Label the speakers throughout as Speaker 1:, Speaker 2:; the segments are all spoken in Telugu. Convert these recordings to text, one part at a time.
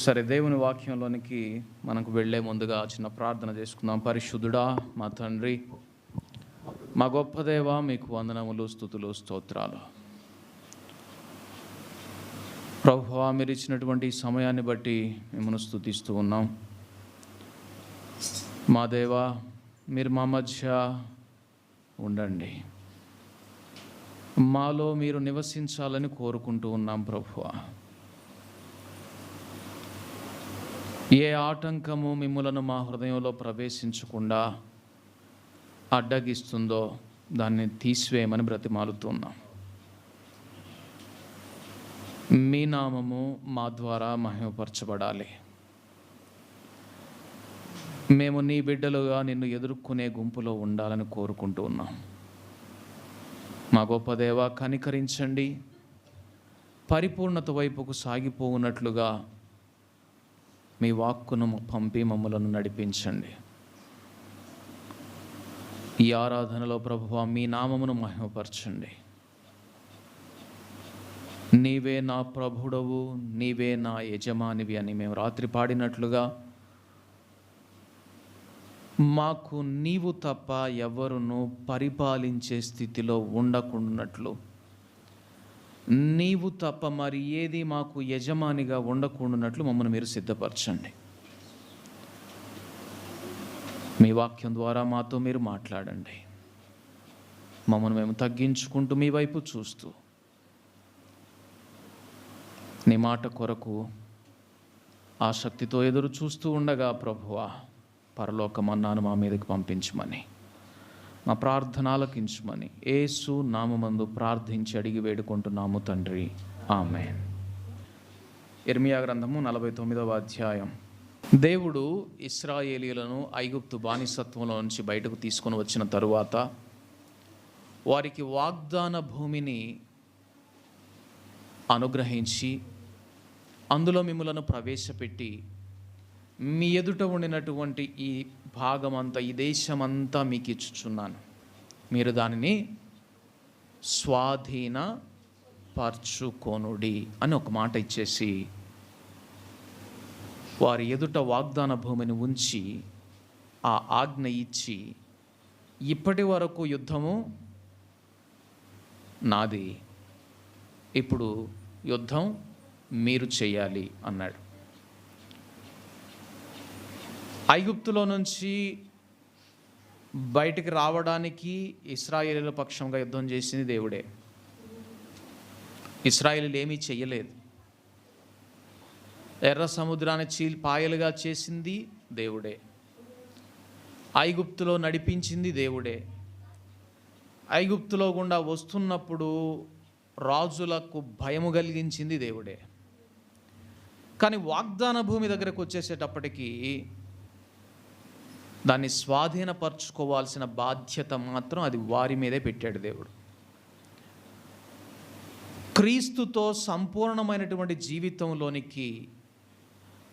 Speaker 1: సరే, దేవుని వాక్యంలోనికి మనకు వెళ్ళే ముందుగా చిన్న ప్రార్థన చేసుకుందాం. పరిశుద్ధుడా మా తండ్రి, మా గొప్ప దేవ, మీకు వందనములు, స్తుతులు, స్తోత్రాలు. ప్రభువా, మీరు ఇచ్చినటువంటి సమయాన్ని బట్టి మిమ్మల్ని స్తుతిస్తూ ఉన్నాం. మా దేవా, మీరు మా మధ్య ఉండండి, మాలో మీరు నివసించాలని కోరుకుంటూ ఉన్నాం. ప్రభువా, ఏ ఆటంకము మిమ్ములను మా హృదయంలో ప్రవేశించకుండా అడ్డగిస్తుందో దాన్ని తీసివేయమని బ్రతిమాలుతున్నాం. మీ నామము మా ద్వారా మహిమపరచబడాలి. మేము నీ బిడ్డలుగా నిన్ను ఎదుర్కొనే గుంపులో ఉండాలని కోరుకుంటూ ఉన్నాం. మా గొప్ప దేవ, కనికరించండి. పరిపూర్ణత వైపుకు సాగిపోవునట్లుగా మీ వాక్కును పంపి మమ్మలను నడిపించండి. ఈ ఆరాధనలో ప్రభువా, మీ నామమును మహిమపరచండి. నీవే నా ప్రభుడవు, నీవే నా యజమానివి అని మేము రాత్రి పాడినట్లుగా మాకు నీవు తప్ప ఎవరును పరిపాలించే స్థితిలో ఉండకుండానట్లు, నీవు తప్ప మరి ఏది మాకు యజమానిగా ఉండకుండానట్లు మమ్మల్ని మీరు సిద్ధపరచండి. మీ వాక్యం ద్వారా మాతో మీరు మాట్లాడండి. మమ్మల్ని మేము తగ్గించుకుంటూ మీ వైపు చూస్తూ నీ మాట కొరకు ఆసక్తితో ఎదురు చూస్తూ ఉండగా ప్రభువా, పరలోక మన్నాను మా మీదకి పంపించమని, మా ప్రార్థన ఆలకించమని యేసు నామమందు ప్రార్థించి అడిగి వేడుకుంటున్నాము తండ్రి, ఆమేన్. ఇర్మియా గ్రంథము 49వ అధ్యాయం. దేవుడు ఇశ్రాయేలీయులను ఐగుప్తు బానిసత్వంలో నుంచి బయటకు తీసుకొని వచ్చిన తరువాత వారికి వాగ్దాన భూమిని అనుగ్రహించి అందులో మిమ్ములను ప్రవేశపెట్టి మీ ఎదుట ఉండినటువంటి ఈ భాగమంతా, ఈ దేశమంతా మీకు ఇచ్చుచున్నాను, మీరు దానిని స్వాధీనపరచుకొనుడి అని ఒక మాట ఇచ్చేసి వారి ఎదుట వాగ్దాన భూమిని ఉంచి ఆ ఆజ్ఞ ఇచ్చి, ఇప్పటి వరకు యుద్ధము నాది, ఇప్పుడు యుద్ధం మీరు చేయాలి అన్నాడు. ఐగుప్తులో నుంచి బయటికి రావడానికి ఇశ్రాయేలీయుల పక్షంగా యుద్ధం చేసింది దేవుడే. ఇశ్రాయేలీయులు ఏమీ చెయ్యలేదు. ఎర్ర సముద్రాన్ని పాయలుగా చేసింది దేవుడే. ఐగుప్తులో నడిపించింది దేవుడే. ఐగుప్తులో గుండా వస్తున్నప్పుడు రాజులకు భయము కలిగించింది దేవుడే. కానీ వాగ్దాన భూమి దగ్గరకు వచ్చేసేటప్పటికీ దాన్ని స్వాధీనపరచుకోవాల్సిన బాధ్యత మాత్రం అది వారి మీదే పెట్టాడు దేవుడు. క్రీస్తుతో సంపూర్ణమైనటువంటి జీవితంలోనికి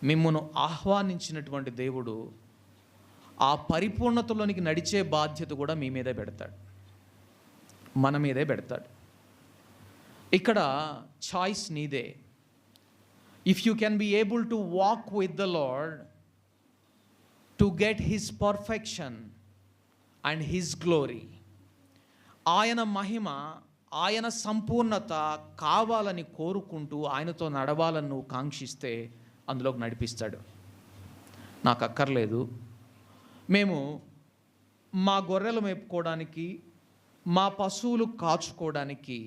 Speaker 1: మిమ్మును ఆహ్వానించినటువంటి దేవుడు ఆ పరిపూర్ణతలోనికి నడిచే బాధ్యత కూడా మీ మీదే పెడతాడు, మన మీదే పెడతాడు. ఇక్కడ చాయిస్ నీదే. If you can be able to walk with the lord to get his perfection and his glory, ఆయన మహిమ, ఆయన సంపూర్ణత కావాలని కోరుకుంటూ ఆయనతో నడవాలని నువ్వు కాంక్షిస్తే అందులోకి నడిపిస్తాడు. నాకు అక్కర్లేదు, మేము మా గొర్రెలు మేపుకోవడానికి, మా పశువులు కాచుకోవడానికి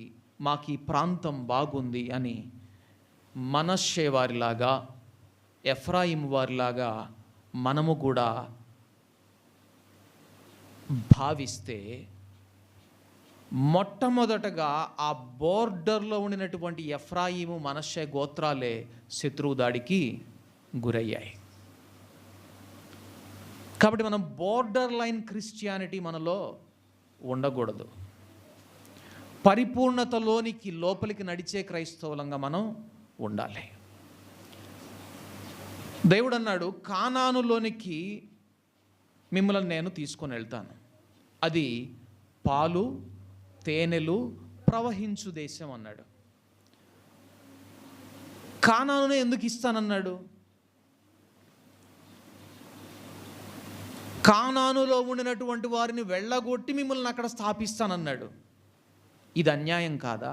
Speaker 1: మాకు ఈ ప్రాంతం బాగుంది అని మనష్షే వారిలాగా, ఎఫ్రాయిం వారిలాగా మనము కూడా భావిస్తే, మొట్టమొదటగా ఆ బోర్డర్లో ఉండినటువంటి ఎఫ్రాయిము, మనష్షే గోత్రాలే శత్రువు దాడికి గురయ్యాయి. కాబట్టి మనం బోర్డర్ లైన్ క్రిస్టియానిటీ మనలో ఉండకూడదు. పరిపూర్ణతలోనికి లోపలికి నడిచే క్రైస్తవులంగా మనం ఉండాలి. దేవుడు అన్నాడు, కానానులోనికి మిమ్మల్ని నేను తీసుకొని వెళ్తాను, అది పాలు తేనెలు ప్రవహించు దేశం అన్నాడు. కానానునే ఎందుకు ఇస్తానన్నాడు? కానానులో ఉండినటువంటి వారిని వెళ్ళగొట్టి మిమ్మల్ని అక్కడ స్థాపిస్తానన్నాడు. ఇది అన్యాయం కాదా?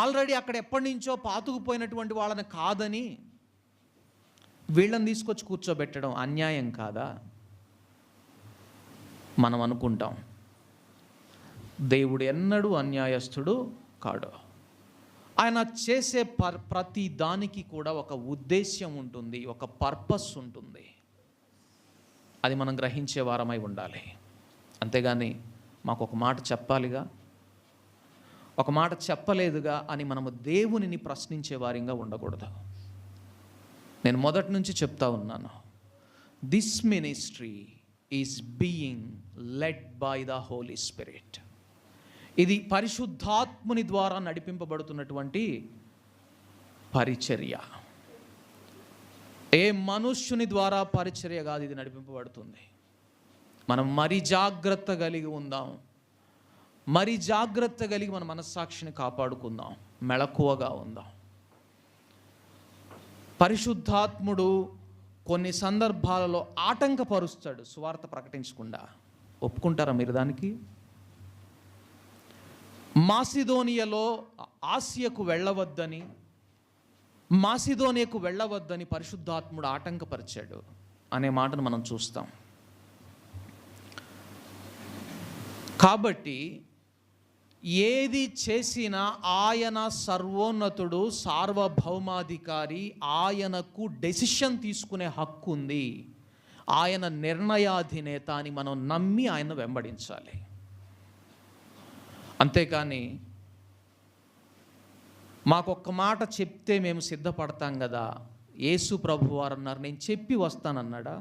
Speaker 1: ఆల్రెడీ అక్కడ ఎప్పటి నుంచో పాతుకుపోయినటువంటి వాళ్ళని కాదని వీళ్ళని తీసుకొచ్చి కూర్చోబెట్టడం అన్యాయం కాదా? మనం అనుకుంటాం. దేవుడు ఎన్నడూ అన్యాయస్తుడు కాడు. ఆయన చేసే ప్రతి దానికి కూడా ఒక ఉద్దేశ్యం ఉంటుంది, ఒక పర్పస్ ఉంటుంది. అది మనం గ్రహించే వారమై ఉండాలి. అంతేగాని మాకు ఒక మాట చెప్పాలిగా, ఒక మాట చెప్పలేదుగా అని మనము దేవునిని ప్రశ్నించే వారిగా ఉండకూడదు. నేను మొదటి నుంచి చెప్తా ఉన్నాను, this ministry is being led by the Holi spirit. ఇది పరిశుద్ధాత్ముని ద్వారా నడిపింపబడుతున్నటువంటి పరిచర్య. ఏ మనుష్యుని ద్వారా పరిచర్య కాదు, ఇది నడిపింపబడుతుంది. మనం మరి జాగ్రత్త కలిగి ఉందాం, మరి జాగ్రత్త కలిగి మన మనస్సాక్షిని కాపాడుకుందాం, మెళకువగా ఉందాం. పరిశుద్ధాత్ముడు కొన్ని సందర్భాలలో ఆటంకపరుస్తాడు సువార్త ప్రకటించకుండా. ఒప్పుకుంటారా మీరు దానికి? మాసిదోనియాలో ఆసియాకు వెళ్ళవద్దని పరిశుద్ధాత్ముడు ఆటంకపరిచాడు అనే మాటను మనం చూస్తాం. కాబట్టి ఏది చేసినా ఆయన సర్వోన్నతుడు, సార్వభౌమాధికారి. ఆయనకు డెసిషన్ తీసుకునే హక్కు ఉంది. ఆయన నిర్ణయాధినేత అని మనం నమ్మి ఆయన వెంబడించాలి. అంతేకాని మాకొక్క మాట చెప్తే మేము సిద్ధపడతాం కదా. యేసు ప్రభు వారు అన్నారు, నేను చెప్పి వస్తానన్నాడా?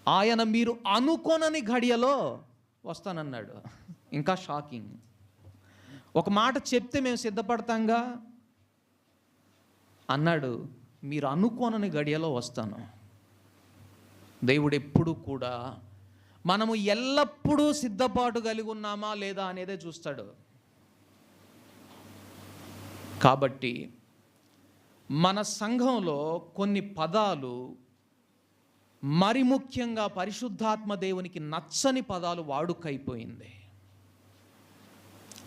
Speaker 1: ఆయన మీరు అనుకోనని ఘడియలో వస్తానన్నాడు. ఇంకా షాకింగ్. ఒక మాట చెప్తే మేము సిద్ధపడతాంగా అన్నాడు, మీరు అనుకోనని ఘడియలో వస్తాను. దేవుడు ఎప్పుడు కూడా మనము ఎల్లప్పుడూ సిద్ధపాటు కలిగి ఉన్నామా లేదా అనేదే చూస్తాడు. కాబట్టి మన సంఘంలో కొన్ని పదాలు, మరి ముఖ్యంగా పరిశుద్ధాత్మ దేవునికి నచ్చని పదాలు వాడుకైపోయింది.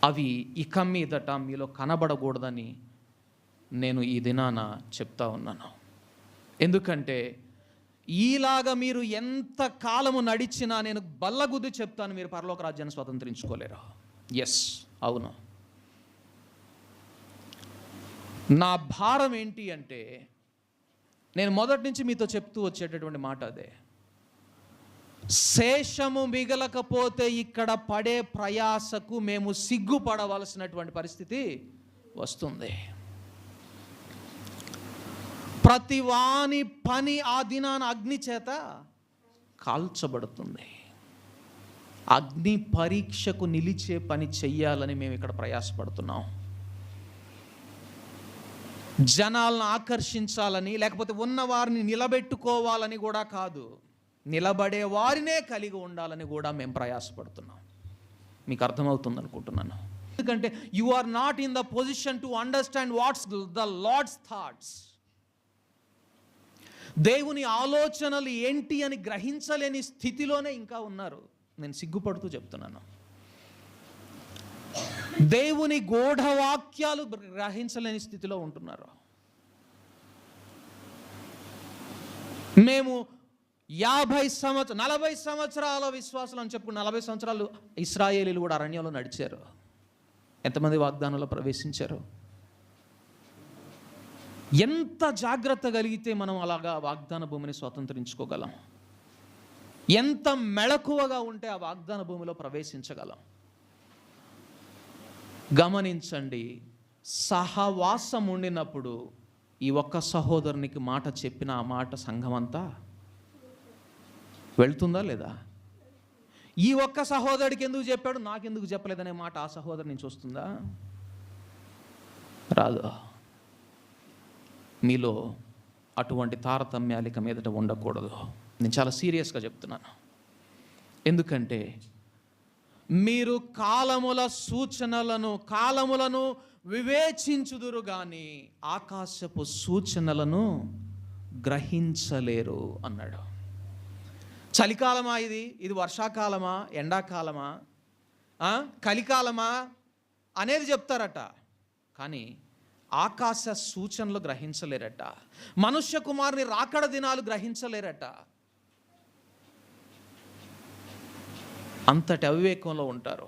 Speaker 1: అవి ఇక మీదట మీలో కనబడకూడదని నేను ఈ దినాన చెప్తా ఉన్నాను. ఎందుకంటే ఈలాగా మీరు ఎంత కాలము నడిచినా నేను బల్లగుద్ది చెప్తాను, మీరు పరలోక రాజ్యాన్ని స్వతంత్రించుకోలేరు. ఎస్, అవును. నా భారం ఏంటి అంటే, నేను మొదటి నుంచి మీతో చెప్తూ వచ్చేటటువంటి మాట అదే. శేషము మిగలకపోతే ఇక్కడ పడే ప్రయాసకు మేము సిగ్గుపడవలసినటువంటి పరిస్థితి వస్తుంది. ప్రతి వాని పని ఆ దినాన అగ్ని చేత కాల్చబడుతుంది. అగ్ని పరీక్షకు నిలిచే పని చెయ్యాలని మేము ఇక్కడ ప్రయాసపడుతున్నాం. జనాలను ఆకర్షించాలని, లేకపోతే ఉన్నవారిని నిలబెట్టుకోవాలని కూడా కాదు, నిలబడే వారినే కలిగి ఉండాలని కూడా మేము ప్రయాసపడుతున్నాం. మీకు అర్థమవుతుంది అనుకుంటున్నాను. ఎందుకంటే you are not in the position to understand what's the lord's thoughts. దేవుని ఆలోచనలు ఏంటి అని గ్రహించలేని స్థితిలోనే ఇంకా ఉన్నారు. నేను సిగ్గుపడుతూ చెప్తున్నాను. దేవుని గూఢవాక్యాలు గ్రహించలేని స్థితిలో ఉంటున్నారు. మేము 40 సంవత్సరాల విశ్వాసాలు అని చెప్పుకుని 40 సంవత్సరాలు ఇశ్రాయేలీలు కూడా అరణ్యంలో నడిచారు. ఎంతమంది వాగ్దానంలో ప్రవేశించారు? ఎంత జాగ్రత్త కలిగితే మనం అలాగా వాగ్దాన భూమిని స్వతంత్రించుకోగలం? ఎంత మెళకువగా ఉంటే ఆ వాగ్దాన భూమిలో ప్రవేశించగలం? గమనించండి, సహవాసం ఉండినప్పుడు ఈ ఒక్క సహోదరునికి మాట చెప్పిన ఆ మాట సంఘమంతా వెళ్తుందా లేదా? ఈ ఒక్క సహోదరుడికి ఎందుకు చెప్పాడు, నాకెందుకు చెప్పలేదనే మాట ఆ సహోదరు నుంచి వస్తుందా? రాదు. మీలో అటువంటి తారతమ్యాలిక మీదట ఉండకూడదు. నేను చాలా సీరియస్గా చెప్తున్నాను. ఎందుకంటే మీరు కాలములను వివేచించుదురు కానీ ఆకాశపు సూచనలను గ్రహించలేరు అన్నాడు. చలికాలమా, ఇది వర్షాకాలమా, ఎండాకాలమా, కలికాలమా అనేది చెప్తారట, కానీ ఆకాశ సూచనలు గ్రహించలేరట. మనుష్య కుమారుని రాకడ దినాలు గ్రహించలేరట. అంతటి అవివేకంలో ఉంటారు.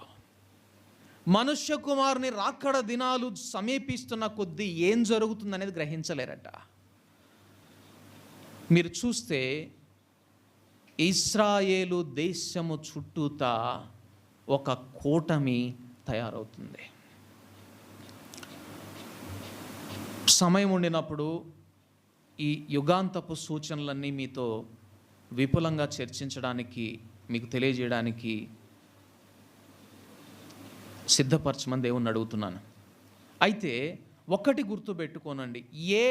Speaker 1: మనుష్య కుమారుని రాకడ దినాలు సమీపిస్తున్న కొద్దీ ఏం జరుగుతుందనేది గ్రహించలేరట. మీరు చూస్తే ఇశ్రాయేలు దేశము చుట్టూతా ఒక కూటమి తయారవుతుంది. సమయం ఉండినప్పుడు ఈ యుగాంతపు సూచనలన్నీ మీతో విపులంగా చర్చించడానికి, మీకు తెలియజేయడానికి సిద్ధపరచమని దేవుణ్ణి అడుగుతున్నాను. అయితే ఒక్కటి గుర్తుపెట్టుకోనండి,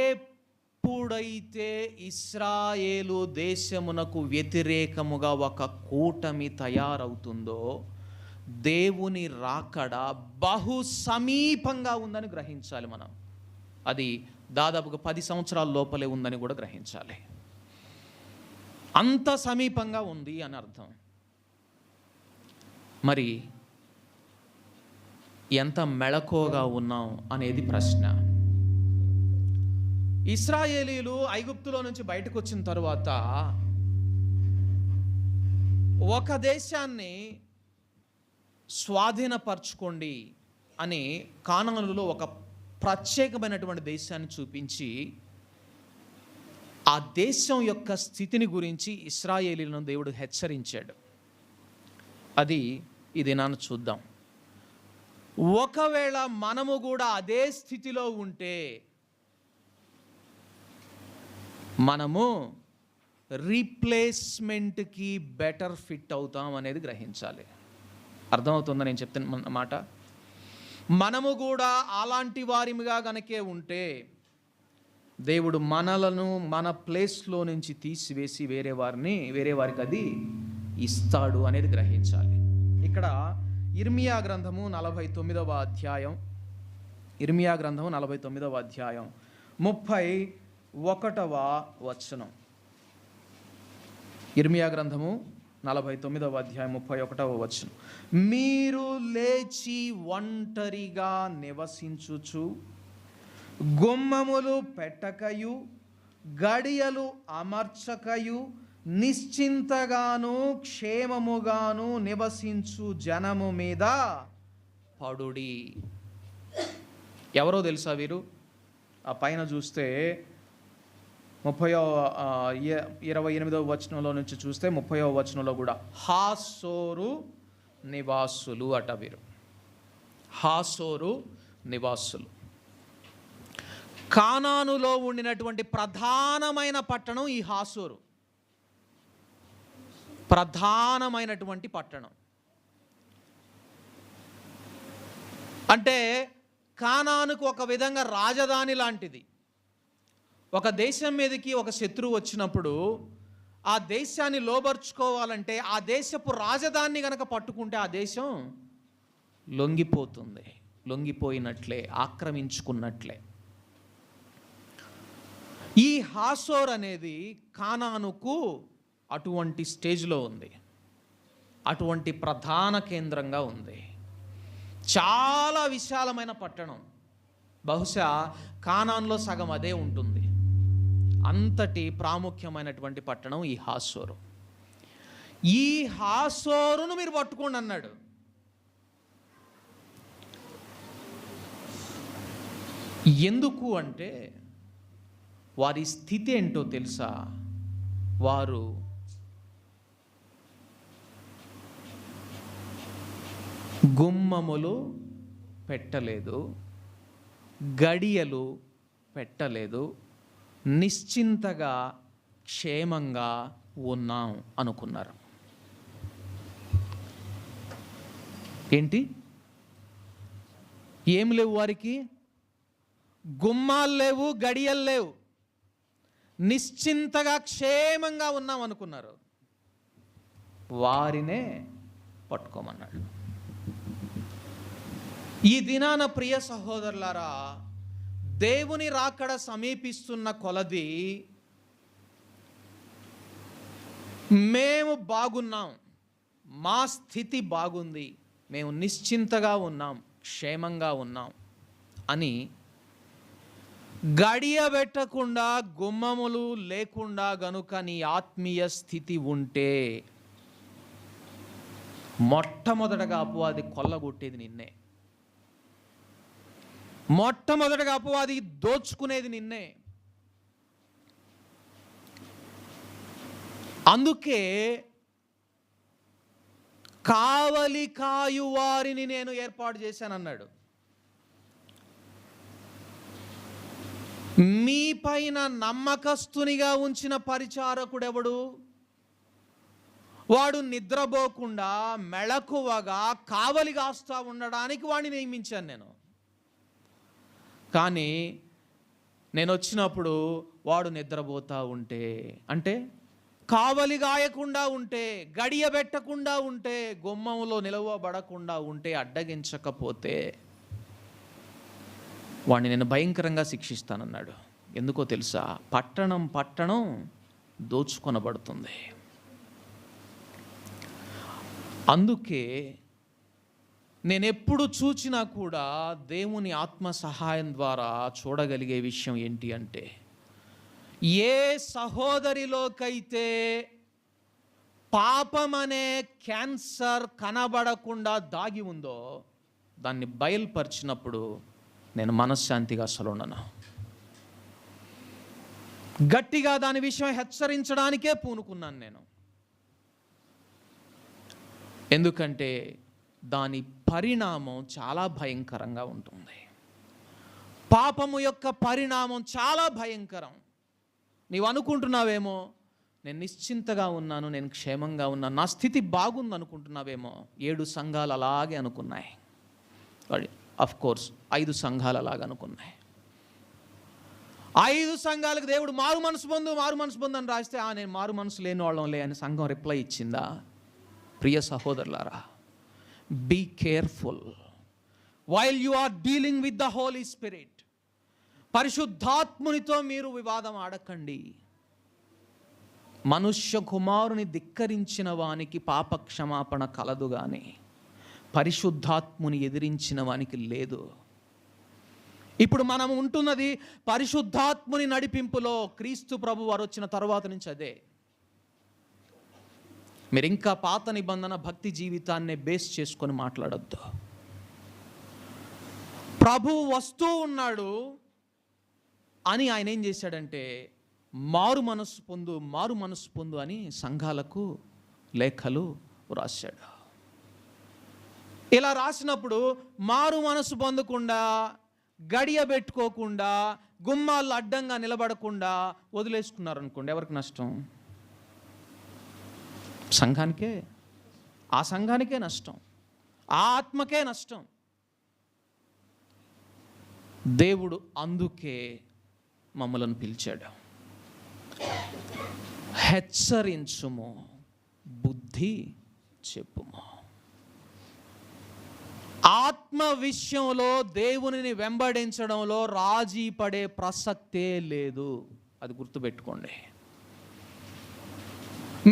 Speaker 1: ఎప్పుడైతే ఇశ్రాయేలు దేశమునకు వ్యతిరేకముగా ఒక కూటమి తయారవుతుందో దేవుని రాకడ బహు సమీపంగా ఉందని గ్రహించాలి మనం. అది దాదాపుగా 10 సంవత్సరాల లోపలే ఉందని కూడా గ్రహించాలి. అంత సమీపంగా ఉంది అని అర్థం. మరి ఎంత మెళకువగా ఉన్నాం అనేది ప్రశ్న. ఇశ్రాయేలీయులు ఐగుప్తులో నుంచి బయటకు వచ్చిన తరువాత ఒక దేశాన్ని స్వాధీనపరచుకోండి అని కానానులో ఒక ప్రత్యేకమైనటువంటి దేశాన్ని చూపించి ఆ దేశం యొక్క స్థితిని గురించి ఇశ్రాయేలీయులను దేవుడు హెచ్చరించాడు. అది ఈ దినాన్ని చూద్దాం. ఒకవేళ మనము కూడా అదే స్థితిలో ఉంటే మనము రీప్లేస్మెంట్కి బెటర్ ఫిట్ అవుతాం అనేది గ్రహించాలి. అర్థమవుతుందా నేను చెప్తున్న మాట? మనము కూడా అలాంటి వారిగా గనకే ఉంటే దేవుడు మనలను మన ప్లేస్లో నుంచి తీసివేసి వేరే వారికి అది ఇస్తాడు అనేది గ్రహించాలి. ఇక్కడ ఇర్మియా గ్రంథము 49వ అధ్యాయం 31వ వచనం. ఇర్మియా గ్రంథము 49వ అధ్యాయం 31వ వచనం. మీరు లేచి ఒంటరిగా నివసించుచు గుమ్మములు పెట్టకయు గడియలు అమర్చకయు నిశ్చింతగాను క్షేమముగాను నివసించు జనము మీద పడుడి. ఎవరో తెలుసా వీరు? ఆ పైన చూస్తే 28వ వచనంలో నుంచి చూస్తే 30వ వచనంలో కూడా హాసోరు నివాసులు అట. వీరు హాసోరు నివాసులు. కానానులో ఉండినటువంటి ప్రధానమైన పట్టణం ఈ హాసోరు. ప్రధానమైనటువంటి పట్టణం అంటే కానానుకు ఒక విధంగా రాజధాని లాంటిది. ఒక దేశం మీదకి ఒక శత్రువు వచ్చినప్పుడు ఆ దేశాన్ని లోబర్చుకోవాలంటే ఆ దేశపు రాజధానిని గనక పట్టుకుంటే ఆ దేశం లొంగిపోతుంది. లొంగిపోయినట్లే, ఆక్రమించుకున్నట్లే. ఈ హాసోర్ అనేది కానానుకు అటువంటి స్టేజ్లో ఉంది, అటువంటి ప్రధాన కేంద్రంగా ఉంది. చాలా విశాలమైన పట్టణం. బహుశా కానాన్లో సగం అదే ఉంటుంది. అంతటి ప్రాముఖ్యమైనటువంటి పట్టణం ఈ హాసోరు. ఈ హాసోరును మీరు పట్టుకోండి అన్నాడు. ఎందుకు అంటే వారి స్థితి ఏంటో తెలుసా? వారు గుమ్మములు పెట్టలేదు, గడియలు పెట్టలేదు, నిశ్చింతగా క్షేమంగా ఉన్నాం అనుకున్నారు. ఏంటి? ఏం లేవు వారికి? గుమ్మాలు లేవు, గడియలు లేవు, నిశ్చింతగా క్షేమంగా ఉన్నాం అనుకున్నారు. వారినే పట్టుకోమన్నాడు. ఈ దినాన ప్రియ సహోదరులారా, దేవుని రాకడ సమీపిస్తున్న కొలది మేము బాగున్నాం, మా స్థితి బాగుంది, మేము నిశ్చింతగా ఉన్నాం, క్షేమంగా ఉన్నాం అని గడియబెట్టకుండా, గుమ్మములు లేకుండా గనుక నీ ఆత్మీయ స్థితి ఉంటే మొట్టమొదటగా అపవాది కొల్లగొట్టేది నిన్నే. మొట్టమొదటగా అపవాది దోచుకునేది నిన్నే. అందుకే కావలి కాయు వారిని నేను ఏర్పాటు చేశానన్నాడు. మీ పైన నమ్మకస్తునిగా ఉంచిన పరిచారకుడెవడు? వాడు నిద్రపోకుండా మెళకువగా కావలి కాస్తా ఉండడానికి వాడిని నియమించాను నేను. కానీ నేను వచ్చినప్పుడు వాడు నిద్రపోతూ ఉంటే, అంటే కావలి గాయకుండా ఉంటే, గడియ పెట్టకుండా ఉంటే, గుమ్మంలో నిలవబడకుండా ఉంటే, అడ్డగించకపోతే వాడిని నేను భయంకరంగా శిక్షిస్తానన్నాడు. ఎందుకో తెలుసా? పట్టణం దోచుకొనబడుతుంది. అందుకే నేనెప్పుడు చూచినా కూడా దేవుని ఆత్మ సహాయం ద్వారా చూడగలిగే విషయం ఏంటి అంటే, ఏ సహోదరిలోకైతే పాపమనే క్యాన్సర్ కనబడకుండా దాగి ఉందో దాన్ని బయలుపరిచినప్పుడు నేను మనశ్శాంతిగా అసలు ఉండను. గట్టిగా దాని విషయం హెచ్చరించడానికే పూనుకున్నాను నేను. ఎందుకంటే దాని పరిణామం చాలా భయంకరంగా ఉంటుంది. పాపము యొక్క పరిణామం చాలా భయంకరం. నీవు అనుకుంటున్నావేమో నేను నిశ్చింతగా ఉన్నాను, నేను క్షేమంగా ఉన్నాను, నా స్థితి బాగుంది అనుకుంటున్నావేమో. 7 సంఘాలు అలాగే అనుకున్నాయి. అఫ్ కోర్స్ 5 సంఘాలు అలాగే అనుకున్నాయి. 5 సంఘాలకు దేవుడు మారు మనసు పొందు అని రాస్తే, నేను మారు మనసు లేని వాళ్ళంలే అని సంఘం రిప్లై ఇచ్చిందా? ప్రియ సహోదరులారా, be careful while you are dealing with the Holi Spirit. పరిశుద్ధాత్మునితో మీరు వివాదం ఆడకండి. మనుష్య కుమారుని ధిక్కరించిన వానికి పాప క్షమాపణ కలదు గాని పరిశుద్ధాత్ముని ఎదిరించిన వానికి లేదు. ఇప్పుడు మనం ఉంటున్నది పరిశుద్ధాత్ముని నడిపింపులో. క్రీస్తు ప్రభు వారు వచ్చిన తర్వాత నుంచి అదే. మీరు ఇంకా పాత నిబంధన భక్తి జీవితాన్ని బేస్ చేసుకొని మాట్లాడొద్దు. ప్రభు వస్తూ ఉన్నాడు అని ఆయన ఏం చేశాడంటే, మారు మనసు పొందు అని సంఘాలకు లేఖలు రాశాడు. ఇలా రాసినప్పుడు మారు మనసు పొందకుండా, గడియ పెట్టుకోకుండా, గుమ్మాల్లో అడ్డంగా నిలబడకుండా వదిలేసుకున్నారు అనుకోండి, ఎవరికి నష్టం? సంఘానికే, ఆ సంఘానికే నష్టం, ఆ ఆత్మకే నష్టం. దేవుడు అందుకే మమ్మలను పిలిచాడు. హెచ్చరించుము, బుద్ధి చెప్పుము. ఆత్మ విషయంలో దేవునిని వెంబడించడంలో రాజీ పడే ప్రసక్తే లేదు. అది గుర్తుపెట్టుకోండి.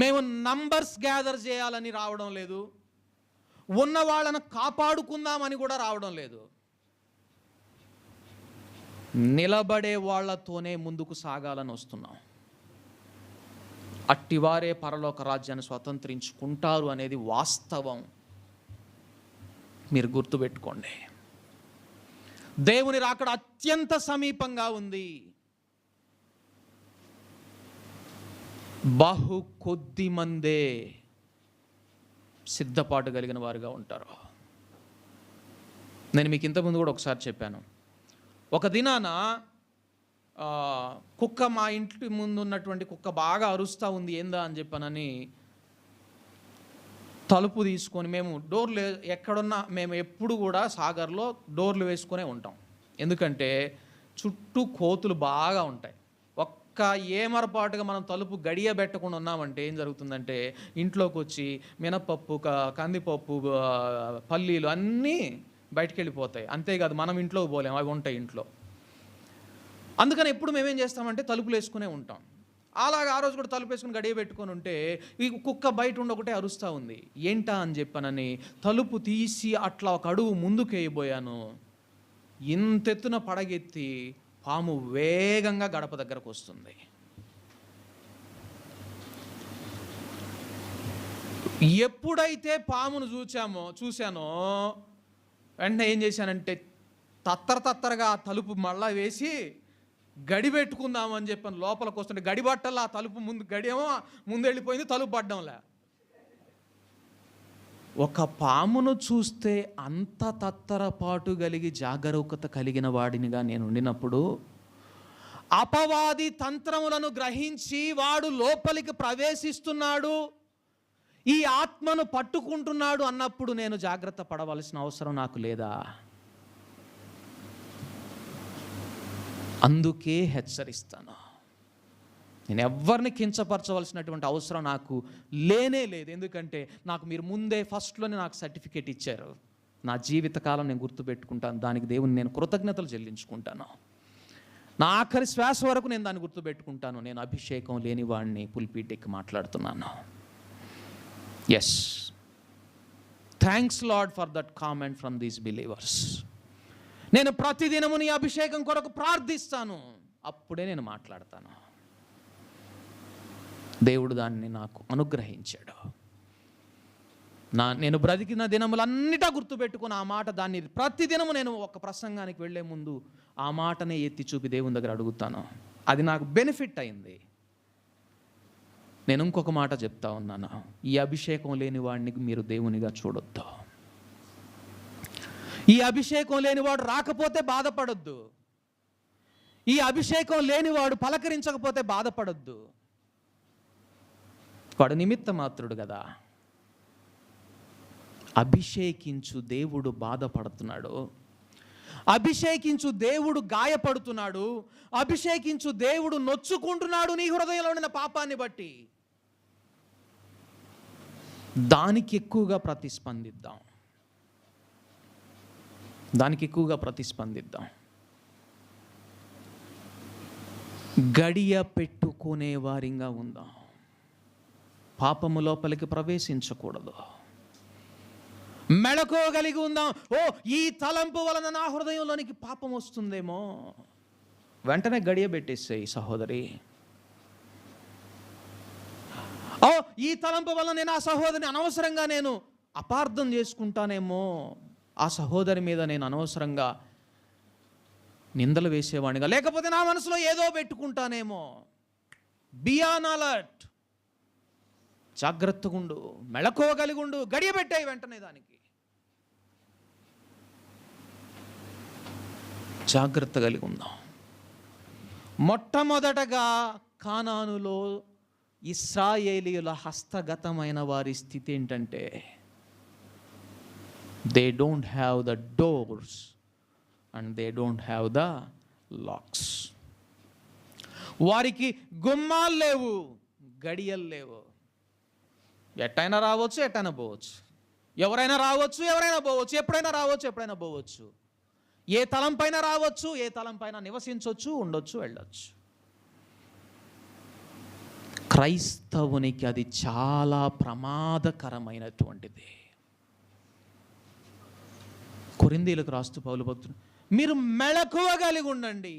Speaker 1: మేము నంబర్స్ గ్యాదర్ చేయాలని రావడం లేదు, ఉన్న వాళ్ళను కాపాడుకుందామని కూడా రావడం లేదు. నిలబడే వాళ్ళతోనే ముందుకు సాగాలని వస్తున్నాం. అట్టివారే పరలోక రాజ్యాన్ని స్వతంత్రించుకుంటారు అనేది వాస్తవం. మీరు గుర్తుపెట్టుకోండి. దేవుని రాకడ అత్యంత సమీపంగా ఉంది. బహు కొద్ది మందే సిద్ధపాటు కలిగిన వారుగా ఉంటారు. నేను మీకు ఇంతకుముందు కూడా ఒకసారి చెప్పాను. ఒక దినాన కుక్క, మా ఇంటి ముందు ఉన్నటువంటి కుక్క బాగా అరుస్తూ ఉంది. ఏందా అని చెప్పానని తలుపు తీసుకొని, మేము డోర్లు ఎక్కడున్నా, మేము ఎప్పుడు కూడా సాగర్లో డోర్లు వేసుకునే ఉంటాం. ఎందుకంటే చుట్టూ కోతులు బాగా ఉంటాయి. ఒక్క ఏమరపాటుగా మనం తలుపు గడియ పెట్టకుండా ఉన్నామంటే ఏం జరుగుతుందంటే, ఇంట్లోకి వచ్చి మినపప్పు, కందిపప్పు, పల్లీలు అన్నీ బయటికి వెళ్ళిపోతాయి. అంతేకాదు మనం ఇంట్లోకి పోలేము, అవి ఉంటాయి ఇంట్లో. అందుకని ఎప్పుడు మేమేం చేస్తామంటే తలుపులు వేసుకునే ఉంటాం. అలాగే ఆ రోజు కూడా తలుపు వేసుకుని గడియ పెట్టుకొని ఉంటే ఈ కుక్క బయట ఉండి ఒకటే అరుస్తూ ఉంది. ఏంటా అని చెప్పానని తలుపు తీసి అట్లా ఒక అడుగు ముందుకు వేయబోయాను. ఇంతెత్తున పడగెత్తి పాము వేగంగా గడప దగ్గరకు వస్తుంది. ఎప్పుడైతే పామును చూశానో వెంటనే ఏం చేశానంటే తత్తరగా ఆ తలుపు మళ్ళా వేసి గడి పెట్టుకుందామని చెప్పాను. లోపలికి వస్తుంటే గడి బట్టలు ఆ తలుపు గడియేమో ముందు వెళ్ళిపోయింది, తలుపు పడ్డంలే. ఒక పామును చూస్తే అంత తత్తరపాటు కలిగి జాగరూకత కలిగిన వాడినిగా నేను ఉండినప్పుడు, అపవాది తంత్రములను గ్రహించి వాడు లోపలికి ప్రవేశిస్తున్నాడు, ఈ ఆత్మను పట్టుకుంటున్నాడు అన్నప్పుడు నేను జాగ్రత్త పడవలసిన అవసరం నాకు లేదా? అందుకే హెచ్చరిస్తాను. నేను ఎవరిని కించపరచవలసినటువంటి అవసరం నాకు లేనే లేదు. ఎందుకంటే నాకు మీరు ముందే ఫస్ట్లోనే నాకు సర్టిఫికేట్ ఇచ్చారు. నా జీవితకాలం నేను గుర్తుపెట్టుకుంటాను. దానికి దేవుని నేను కృతజ్ఞతలు చెల్లించుకుంటాను. నా ఆఖరి శ్వాస వరకు నేను దాన్ని గుర్తుపెట్టుకుంటాను. నేను అభిషేకం లేని వాడిని పుల్పీట్ ఎక్కి మాట్లాడుతున్నాను. Yes, thanks lord for that comment from these believers. నేను ప్రతిదినము నీ అభిషేకం కొరకు ప్రార్థిస్తాను, అప్పుడే నేను మాట్లాడతాను. దేవుడు దాన్ని నాకు అనుగ్రహించాడు. నేను బ్రతికిన దినములన్నిటా గుర్తుపెట్టుకుని ఆ మాట, దాన్ని ప్రతిదినము నేను ఒక ప్రసంగానికి వెళ్ళే ముందు ఆ మాటనే ఎత్తి చూపి దేవుని దగ్గర అడుగుతాను. అది నాకు బెనిఫిట్ అయింది. నేను ఇంకొక మాట చెప్తా ఉన్నాను, ఈ అభిషేకం లేని వాడిని మీరు దేవునిగా చూడొద్దు. ఈ అభిషేకం లేనివాడు రాకపోతే బాధపడొద్దు. ఈ అభిషేకం లేనివాడు పలకరించకపోతే బాధపడొద్దు. వాడు నిమిత్త మాత్రుడు కదా. అభిషేకించు దేవుడు బాధపడుతున్నాడు, అభిషేకించు దేవుడు గాయపడుతున్నాడు, అభిషేకించు దేవుడు నొచ్చుకుంటున్నాడు నీ హృదయంలో ఉన్న పాపాన్ని బట్టి. దానికి ఎక్కువగా ప్రతిస్పందిద్దాం. గడియ పెట్టుకునే వారిగా ఉందాం. పాపము లోపలికి ప్రవేశించకూడదు. మెళకువగలిగి ఉందాం. ఈ తలంపు వలన నా హృదయంలోనికి పాపం వస్తుందేమో, వెంటనే గడియ పెట్టేసేయి సహోదరి. ఈ తలంపు వలన నేను ఆ సహోదరిని అనవసరంగా నేను అపార్థం చేసుకుంటానేమో, ఆ సహోదరి మీద నేను అనవసరంగా నిందలు వేసేవాడిగా, లేకపోతే నా మనసులో ఏదో పెట్టుకుంటానేమో. Be on alert. జాగ్రత్తగా ఉండు, మెళకువగలిగి ఉండు, గడియ పెట్టాయి వెంటనే. దానికి జాగ్రత్త కలిగి ఉందాం. మొట్టమొదటగా కానానులో ఇశ్రాయేలీయుల హస్తగతమైన వారి స్థితి ఏంటంటే, they don't have the doors and they don't have the lakhs. వారికి గుమ్మాలు లేవు, గడియలు లేవు. ఎట్టైనా రావచ్చు, ఎట్టైనా పోవచ్చు. ఎవరైనా రావచ్చు, ఎవరైనా పోవచ్చు. ఎప్పుడైనా రావచ్చు, ఎప్పుడైనా పోవచ్చు. ఏ తలం పైన రావచ్చు, ఏ తలం పైన నివసించవచ్చు, ఉండొచ్చు, వెళ్ళొచ్చు. క్రైస్తవునికి అది చాలా ప్రమాదకరమైనటువంటిది. కొరింథీయులకు రాస్తూ పౌలు భక్తుడు, మీరు మెళకువ కలిగి ఉండండి,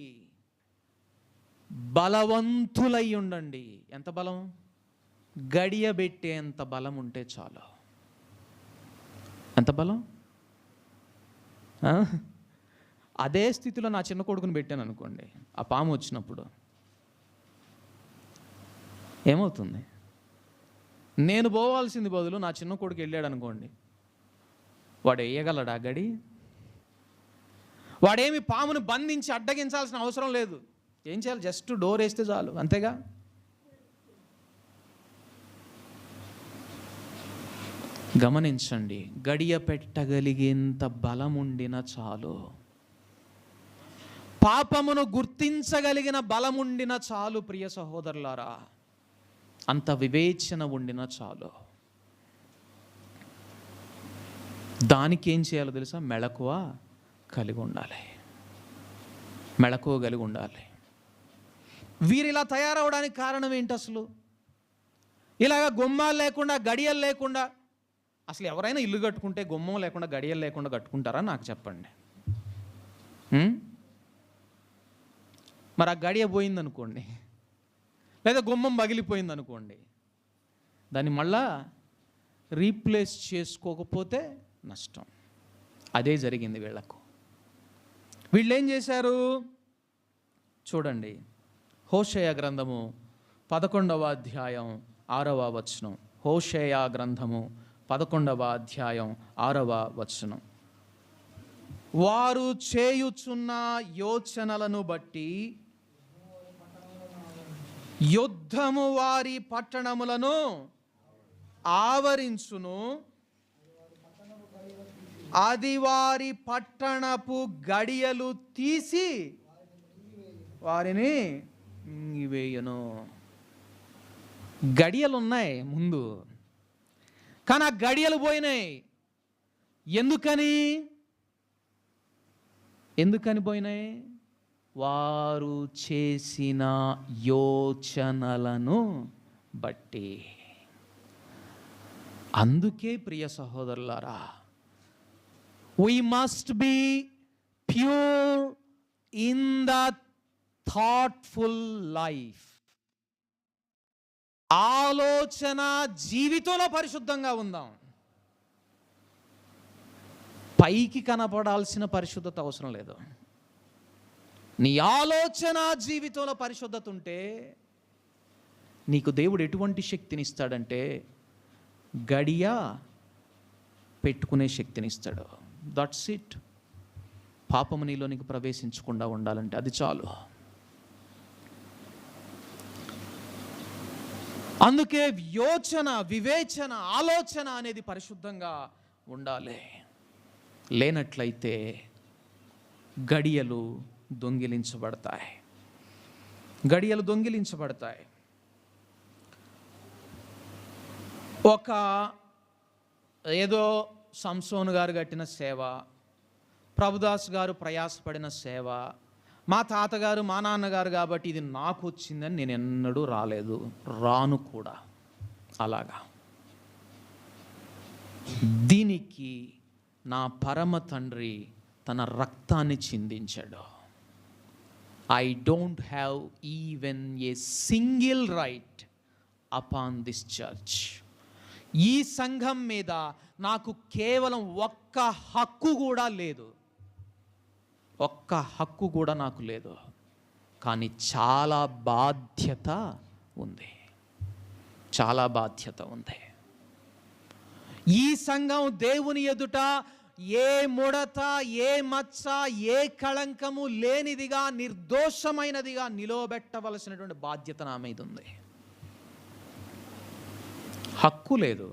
Speaker 1: బలవంతులై ఉండండి. ఎంత బలం? గడియబెట్టేంత బలం ఉంటే చాలు. ఎంత బలం? అదే స్థితిలో నా చిన్న కొడుకుని పెట్టాను అనుకోండి, ఆ పాము వచ్చినప్పుడు ఏమవుతుంది? నేను పోవాల్సింది బదులు నా చిన్న కొడుకు వెళ్ళాడు అనుకోండి, వాడు వేయగలడా గడి? వాడేమి పామును బంధించి అడ్డగించాల్సిన అవసరం లేదు. ఏం చేయాలి? జస్ట్ డోర్ వేస్తే చాలు, అంతేగా. గమనించండి, గడియ పెట్టగలిగేంత బలం ఉండిన చాలు, పాపమును గుర్తించగలిగిన బలముండిన చాలు. ప్రియ సహోదరులారా, అంత వివేచన ఉండిన చాలు. దానికి ఏం చేయాలో తెలుసా? మెళకువ కలిగి ఉండాలి. మెళకువ కలిగి ఉండాలి. వీరిలా తయారవడానికి కారణం ఏంటి అసలు? ఇలాగ గుమ్మాలు లేకుండా, గడియలు లేకుండా, అసలు ఎవరైనా ఇల్లు కట్టుకుంటే గుమ్మం లేకుండా, గడియలు లేకుండా కట్టుకుంటారా? నాకు చెప్పండి. మరి ఆ గడియ పోయిందనుకోండి, లేదా గుమ్మం పగిలిపోయిందనుకోండి, దాన్ని మళ్ళా రీప్లేస్ చేసుకోకపోతే నష్టం. అదే జరిగింది వీళ్ళకు. వీళ్ళు ఏం చేశారు చూడండి. హోషేయ గ్రంథము 11వ అధ్యాయం 6వ వచనం. హోషేయ గ్రంథము 11వ అధ్యాయం 6వ వచనం. వారు చేయుచున్న యోచనలను బట్టి యుద్ధము వారి పట్టణములను ఆవరించును, అది వారి పట్టణపు గడియలు తీసి వారిని మింగివేయును. గడియలు ఉన్నాయి ముందు, కానీ ఆ గడియలు పోయినాయి. ఎందుకని పోయినాయి? వారు చేసిన యోచనలను బట్టి. అందుకే ప్రియ సహోదరులారా, we must be pure in the thoughtful life. ఆలోచన జీవితంలో పరిశుద్ధంగా ఉందాం. పైకి కనపడాల్సిన పరిశుద్ధత అవసరం లేదు. నీ ఆలోచన జీవితంలో పరిశుద్ధత ఉంటే నీకు దేవుడు ఎటువంటి శక్తిని ఇస్తాడంటే గడియ పెట్టుకునే శక్తిని ఇస్తాడు. That's it. పాపము నీలో నీకు ప్రవేశించకుండా ఉండాలంటే అది చాలు. అందుకే యోచన, వివేచన, ఆలోచన అనేది పరిశుద్ధంగా ఉండాలి. లేనట్లయితే గడియలు దొంగిలించబడతాయి. ఒక ఏదో సంసోను గారు కట్టిన సేవ, ప్రభుదాస్ గారు ప్రయాసపడిన సేవ, మా తాతగారు మా నాన్నగారు కాబట్టి ఇది నాకు వచ్చిందని నేను ఎన్నడూ రాలేదు, రాను కూడా. అలాగా దీనికి నా పరమ తండ్రి తన రక్తాన్ని చిందించాడు. I don't have even a single right upon this church. ఈ సంఘం మీద నాకు కేవలం ఒక్క హక్కు కూడా లేదు. నాకు లేదు. కానీ చాలా బాధ్యత ఉంది. ఈ సంఘం దేవుని ఎదుట ఏ ముడత, ఏ మచ్చ, ఏ కళంకము లేనిదిగా, నిర్దోషమైనదిగా నిలవబెట్టవలసినటువంటి బాధ్యత నా మీద ఉంది. హక్కు లేదు,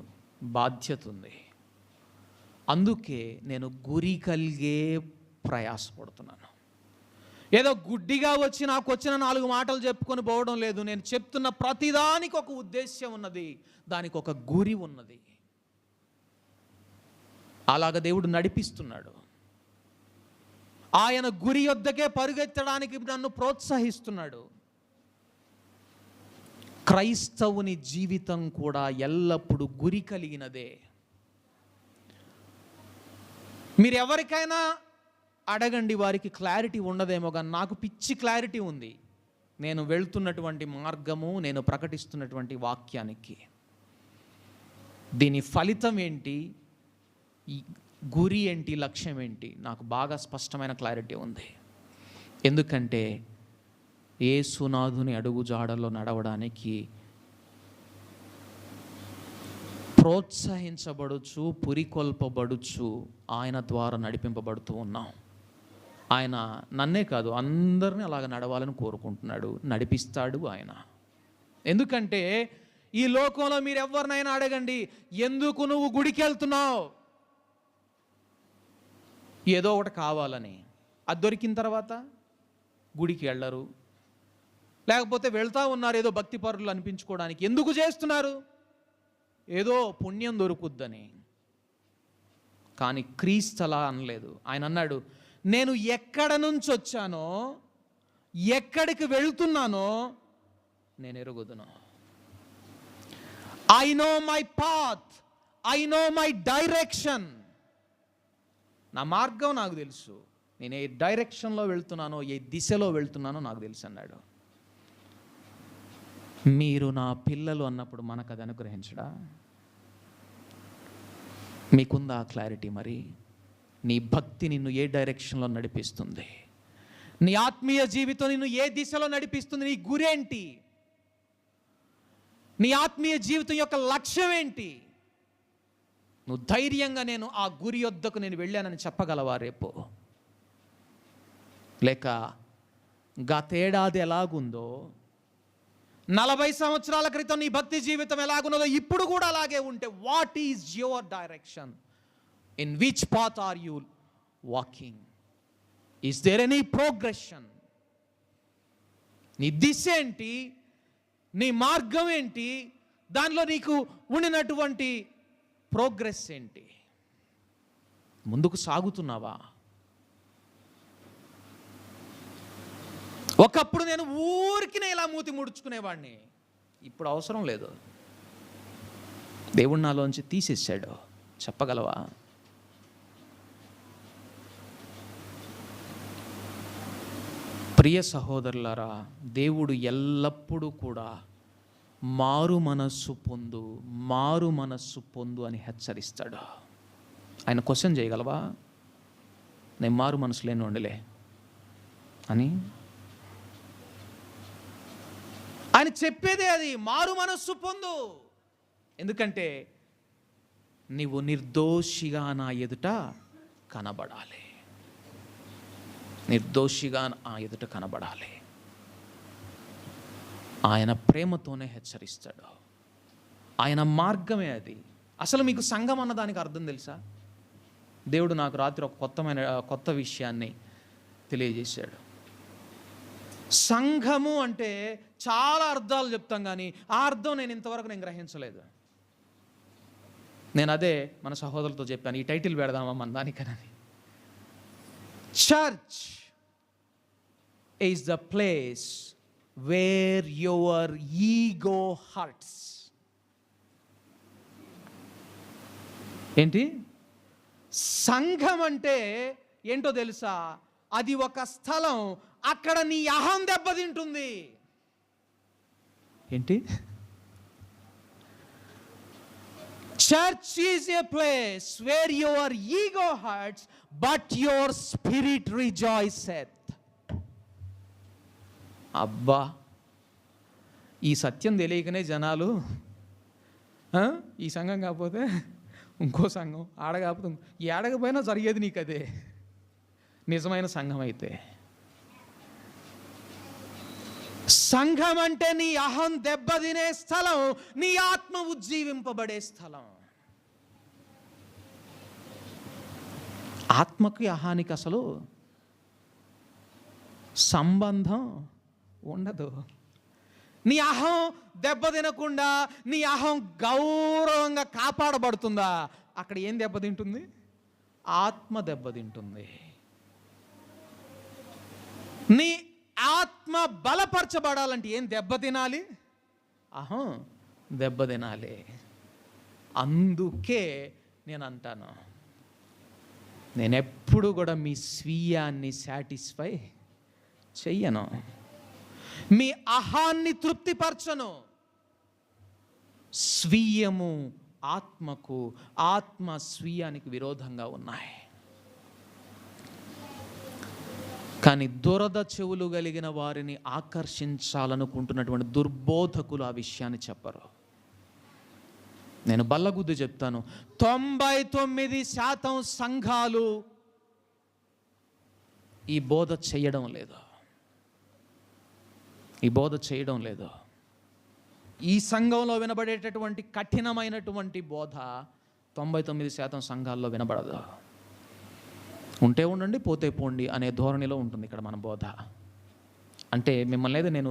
Speaker 1: బాధ్యత ఉంది. అందుకే నేను గురి కలిగే ప్రయాసపడుతున్నాను. ఏదో గుడ్డిగా వచ్చి నాకు వచ్చిన 4 మాటలు చెప్పుకొని పోవడం లేదు. నేను చెప్తున్న ప్రతిదానికి ఒక ఉద్దేశ్యం ఉన్నది, దానికి ఒక గురి ఉన్నది. అలాగ దేవుడు నడిపిస్తున్నాడు. ఆయన గురి యొద్దకే పరుగెత్తడానికి నన్ను ప్రోత్సహిస్తున్నాడు. క్రైస్తవుని జీవితం కూడా ఎల్లప్పుడూ గురి కలిగినదే. మీరు ఎవరికైనా అడగండి, వారికి క్లారిటీ ఉండదేమో, కానీ నాకు పిచ్చి క్లారిటీ ఉంది. నేను వెళ్తున్నటువంటి మార్గము, నేను ప్రకటిస్తున్నటువంటి వాక్యానికి. దీని ఫలితం ఏంటి, ఈ గురి ఏంటి, లక్ష్యం ఏంటి, నాకు బాగా స్పష్టమైన క్లారిటీ ఉంది. ఎందుకంటే యేసునాథుని అడుగుజాడల్లో నడవడానికి ప్రోత్సహించబడుచు, పురికొల్పబడుచు ఆయన ద్వారా నడిపింపబడుతూ ఉన్నాం. ఆయన నన్నే కాదు అందరినీ అలాగ నడవాలని కోరుకుంటున్నాడు, నడిపిస్తాడు ఆయన. ఎందుకంటే ఈ లోకంలో మీరు ఎవరినైనా అడగండి, ఎందుకు నువ్వు గుడికి వెళ్తున్నావు? ఏదో ఒకటి కావాలని. అది దొరికిన తర్వాత గుడికి వెళ్ళరు, లేకపోతే వెళ్తూ ఉన్నారు ఏదో భక్తి పరులు అనిపించుకోవడానికి. ఎందుకు చేస్తున్నారు? ఏదో పుణ్యం దొరుకుద్దని. కానీ క్రీస్తు అలా అనలేదు. ఆయన అన్నాడు, నేను ఎక్కడ నుంచి వచ్చానో, ఎక్కడికి వెళ్తున్నానో నేను ఎరుగుదును. I know my path, I know my direction. నా మార్గం నాకు తెలుసు, నేను ఏ డైరెక్షన్లో వెళ్తున్నానో, ఏ దిశలో వెళ్తున్నానో నాకు తెలుసు అన్నాడు. మీరు నా పిల్లలు అన్నప్పుడు మనకు అది అనుగ్రహించడా? మీకుందా క్లారిటీ? మరి నీ భక్తి నిన్ను ఏ డైరెక్షన్లో నడిపిస్తుంది? నీ ఆత్మీయ జీవితం నిన్ను ఏ దిశలో నడిపిస్తుంది? నీ గురేంటి? నీ ఆత్మీయ జీవితం యొక్క లక్ష్యం ఏంటి? నువ్వు ధైర్యంగా నేను ఆ గురి యొద్దకు నేను వెళ్ళానని చెప్పగలవా రేపు? లేక గతేడాది ఎలాగుందో, 40 సంవత్సరాల క్రితం నీ భక్తి జీవితం ఎలాగున్నదో ఇప్పుడు కూడా అలాగే ఉంటే, what is your direction? In which path are you walking? Is there any progression? నీ దిశ ఏంటి? నీ మార్గం ఏంటి? దానిలో నీకు ఉండినటువంటి ప్రోగ్రెస్ ఏంటి? ముందుకు సాగుతున్నావా? ఒకప్పుడు నేను ఊరికినే ఇలా మూతి ముడుచుకునేవాడిని, ఇప్పుడు అవసరం లేదు. దేవుడు నాలోంచి తీసేసాడు. చెప్పగలవా? ప్రియ సహోదరులారా, దేవుడు ఎల్లప్పుడూ కూడా మారు మనస్సు పొందు అని హెచ్చరిస్తాడు. ఆయన క్వశ్చన్ చేయగలవా? నేను మారు మనసు లేని ఉండలే అని ఆయన చెప్పేదే అది, మారు మనస్సు పొందు. ఎందుకంటే నీవు నిర్దోషిగా నా ఎదుట కనబడాలి, నిర్దోషిగా నా ఎదుట కనబడాలి. ఆయన ప్రేమతోనే హెచ్చరిస్తాడు. ఆయన మార్గమే అది. అసలు మీకు సంఘం అన్నదానికి అర్థం తెలుసా? దేవుడు నాకు రాత్రి ఒక కొత్త విషయాన్ని తెలియజేశాడు. సంఘము అంటే చాలా అర్థాలు చెప్తాం, కానీ ఆ అర్థం నేను ఇంతవరకు గ్రహించలేదు. నేను అదే మన సహోదరులతో చెప్పాను, ఈ టైటిల్ పెడదామా మన దానికనని. Church is the place where your ego hurts. ఏంటి? సంఘం అంటే ఏంటో తెలుసా? అది ఒక స్థలం, అక్కడ నీ అహం దెబ్బతింటుంది. ఏంటి? Church is a place where your ego hurts, but your spirit rejoiceth. అబ్బా, ఈ సత్యం తెలియకనే జనాలు ఈ సంఘం కాకపోతే ఇంకో సంఘం, ఆడకపోతే ఈ ఆడకపోయినా జరిగేది నీకు అదే నిజమైన సంఘం అయితే. సంఘం అంటే నీ అహం దెబ్బతినే స్థలం, నీ ఆత్మ ఉజ్జీవింపబడే స్థలం. ఆత్మకి అహానికి అసలు సంబంధం ఉండదు. నీ అహం దెబ్బతినకుండా నీ అహం గౌరవంగా కాపాడబడుతుందా? అక్కడ ఏం దెబ్బతింటుంది? ఆత్మ దెబ్బతింటుంది. నీ ఆత్మ బలపరచబడాలంటే ఏం దెబ్బతినాలి? అహం దెబ్బతినాలి. అందుకే నేను అంటాను, నేను ఎప్పుడు కూడా మీ స్వీయాన్ని సాటిస్ఫై చెయ్యను, మీ అహాన్ని తృప్తిపరచను. స్వీయము ఆత్మకు, ఆత్మ స్వీయానికి విరోధంగా ఉన్నాయి. కానీ దురద చెవులు కలిగిన వారిని ఆకర్షించాలనుకుంటున్నటువంటి దుర్బోధకులు ఆ విషయాన్ని చెప్పరు. నేను బల్లగుద్దు చెప్తాను, 99% సంఘాలు ఈ బోధ చేయడం లేదు. ఈ బోధ చేయడం లేదు. ఈ సంఘంలో వినబడేటటువంటి కఠినమైనటువంటి బోధ 99% సంఘాల్లో వినబడదు. ఉంటే ఉండండి, పోతే పోండి అనే ధోరణిలో ఉంటుంది ఇక్కడ మన బోధ. అంటే మిమ్మల్ని అయితే నేను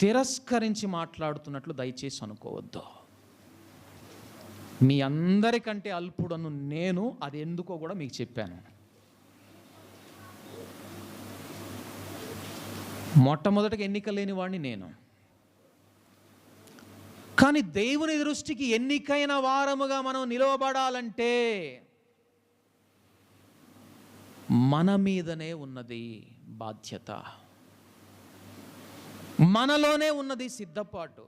Speaker 1: తిరస్కరించి మాట్లాడుతున్నట్లు దయచేసి అనుకోవద్దు. మీ అందరికంటే అల్పుడను నేను, అది ఎందుకో కూడా మీకు చెప్పాను. మొట్టమొదటిగా ఎన్నిక లేని వాడిని నేను. కానీ దేవుని దృష్టికి ఎన్నికైన వారముగా మనం నిలవబడాలంటే మన మీదనే ఉన్నది బాధ్యత, మనలోనే ఉన్నది సిద్ధపాటు.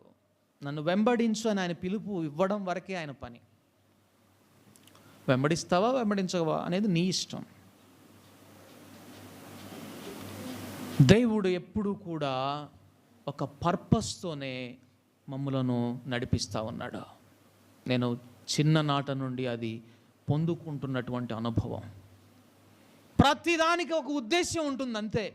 Speaker 1: నన్ను వెంబడించు అని ఆయన పిలుపు ఇవ్వడం వరకే ఆయన పని. వెంబడిస్తావా వెంబడించవా అనేది నీ ఇష్టం. దేవుడు ఎప్పుడూ కూడా ఒక పర్పస్తోనే మమ్ములను నడిపిస్తూ ఉన్నాడు. నేను చిన్ననాట నుండి అది పొందుకుంటున్నటువంటి అనుభవం. ప్రతిదానికి ఒక ఉద్దేశ్యం ఉంటుంది అంతే.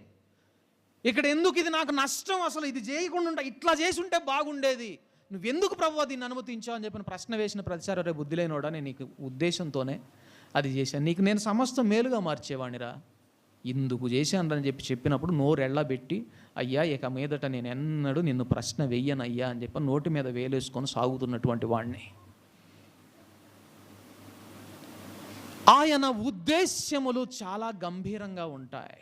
Speaker 1: ఇక్కడ ఎందుకు ఇది నాకు నష్టం, అసలు ఇది చేయకుండా ఇట్లా చేసి ఉంటే బాగుండేది, నువ్వెందుకు ప్రభువా దీన్ని అనుమతించావు అని చెప్పిన ప్రశ్న వేసిన ప్రతిసారి రే బుద్ధి లేనోడా, నేను నీకు ఉద్దేశంతోనే అది చేశాను, నీకు నేను సమస్తం మేలుగా మార్చేవాడినిరా, ఇందుకు చేశాను అని చెప్పినప్పుడు నోరెళ్ళబెట్టి అయ్యా ఇక మీదట నేను ఎన్నడూ నిన్ను ప్రశ్న వెయ్యను అయ్యా అని చెప్పి నోటి మీద వేలేసుకొని సాగుతున్నటువంటి వాడిని. ఆయన ఉద్దేశ్యములు చాలా గంభీరంగా ఉంటాయి.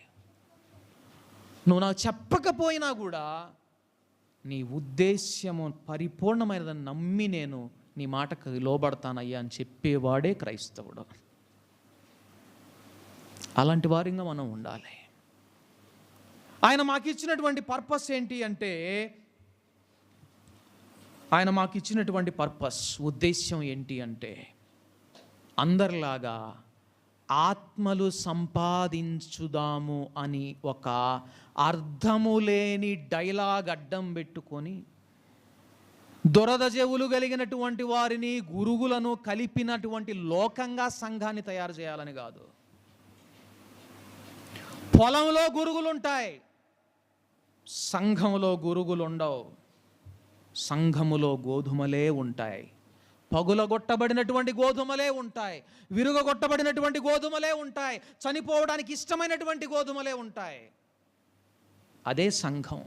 Speaker 1: నువ్వు నాకు చెప్పకపోయినా కూడా నీ ఉద్దేశ్యము పరిపూర్ణమైనదని నమ్మి నేను నీ మాటకు లోబడతానయ్యా అని చెప్పేవాడే క్రైస్తవుడు. అలాంటి వారిగా మనం ఉండాలి. ఆయన మాకు ఇచ్చినటువంటి పర్పస్ ఏంటి అంటే, ఆయన మాకు ఇచ్చినటువంటి పర్పస్, ఉద్దేశ్యం ఏంటి అంటే, అందరిలాగా ఆత్మలు సంపాదించుదాము అని ఒక అర్థము లేని డైలాగ్ అడ్డం పెట్టుకొని దురద చెవులు కలిగినటువంటి వారిని గురుగులను కలిపినటువంటి లోకంగా సంఘాన్ని తయారు చేయాలని కాదు. పొలంలో గురుగులుంటాయి, సంఘములో గురుగులు ఉండవు. సంఘములో గోధుమలే ఉంటాయి, పగులగొట్టబడినటువంటి గోధుమలే ఉంటాయి, విరుగగొట్టబడినటువంటి గోధుమలే ఉంటాయి, చనిపోవడానికి ఇష్టమైనటువంటి గోధుమలే ఉంటాయి. అదే సంఘం.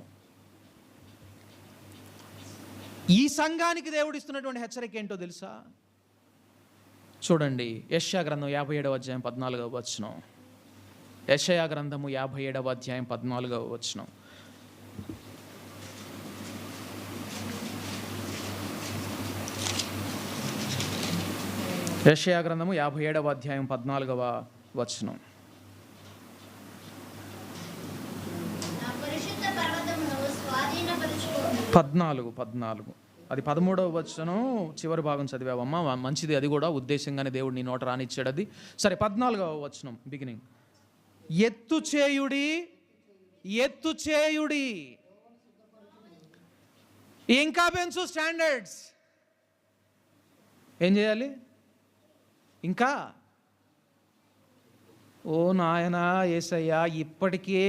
Speaker 1: ఈ సంఘానికి దేవుడు ఇస్తున్నటువంటి హెచ్చరిక ఏంటో తెలుసా? చూడండి, యెషయా గ్రంథం 57వ అధ్యాయం 14వ వచనం. యెషయా గ్రంథము 57వ అధ్యాయం 14వ వచనం. యెషయా గ్రంథము 57వ అధ్యాయం 14వ వచనం. 14 అది 13వ వచనం చివరి భాగం చదివావమ్మా, మంచిది. అది కూడా ఉద్దేశంగానే దేవుడు నీ నోట రానిచ్చాడు అది. సరే, 14వ వచనం బిగినింగ్. ఎత్తు చేయుడి, ఎత్తు చేయుడి, ఇంకా పెంచు స్టాండర్డ్స్. ఏం చేయాలి ఇంకా? ఓ నాయనా యేసయ్యా, ఇప్పటికే